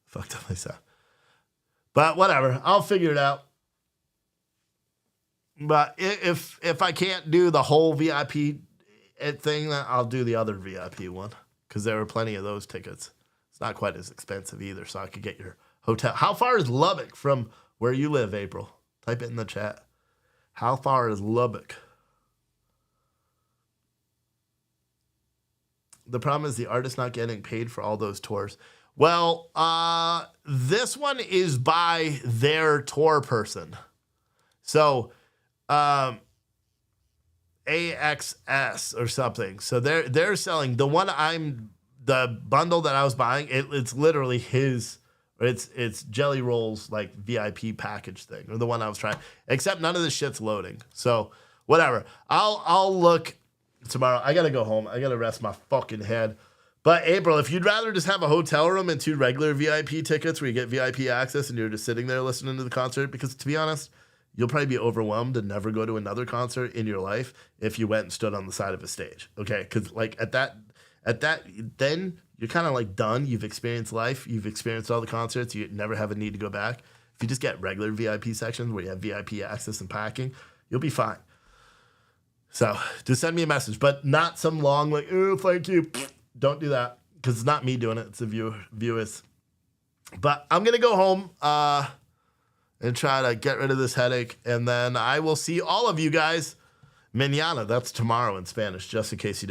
fucked up myself. But whatever, I'll figure it out. But if I can't do the whole VIP thing, then I'll do the other VIP one, because there were plenty of those tickets. It's not quite as expensive either, so I could get your hotel. How far is Lubbock from where you live, April? Type it in the chat. How far is Lubbock? The problem is the artist not getting paid for all those tours. Well, this one is by their tour person. So, AXS or something. So they're selling the bundle that I was buying. It's literally his. It's Jelly Roll's like VIP package thing, or the one I was trying. Except none of this shit's loading. So whatever. I'll look tomorrow. I gotta go home. I gotta rest my fucking head. But April, if you'd rather just have a hotel room and 2 regular VIP tickets where you get VIP access and you're just sitting there listening to the concert, because to be honest, you'll probably be overwhelmed and never go to another concert in your life if you went and stood on the side of a stage. Okay, because like at that, then you're kind of like done. You've experienced life. You've experienced all the concerts. You never have a need to go back. If you just get regular VIP sections where you have VIP access and packing, you'll be fine. So just send me a message, but not some long like, oh, thank you. Don't do that, because it's not me doing it. It's the viewers. But I'm going to go home and try to get rid of this headache. And then I will see all of you guys mañana. That's tomorrow in Spanish, just in case you didn't.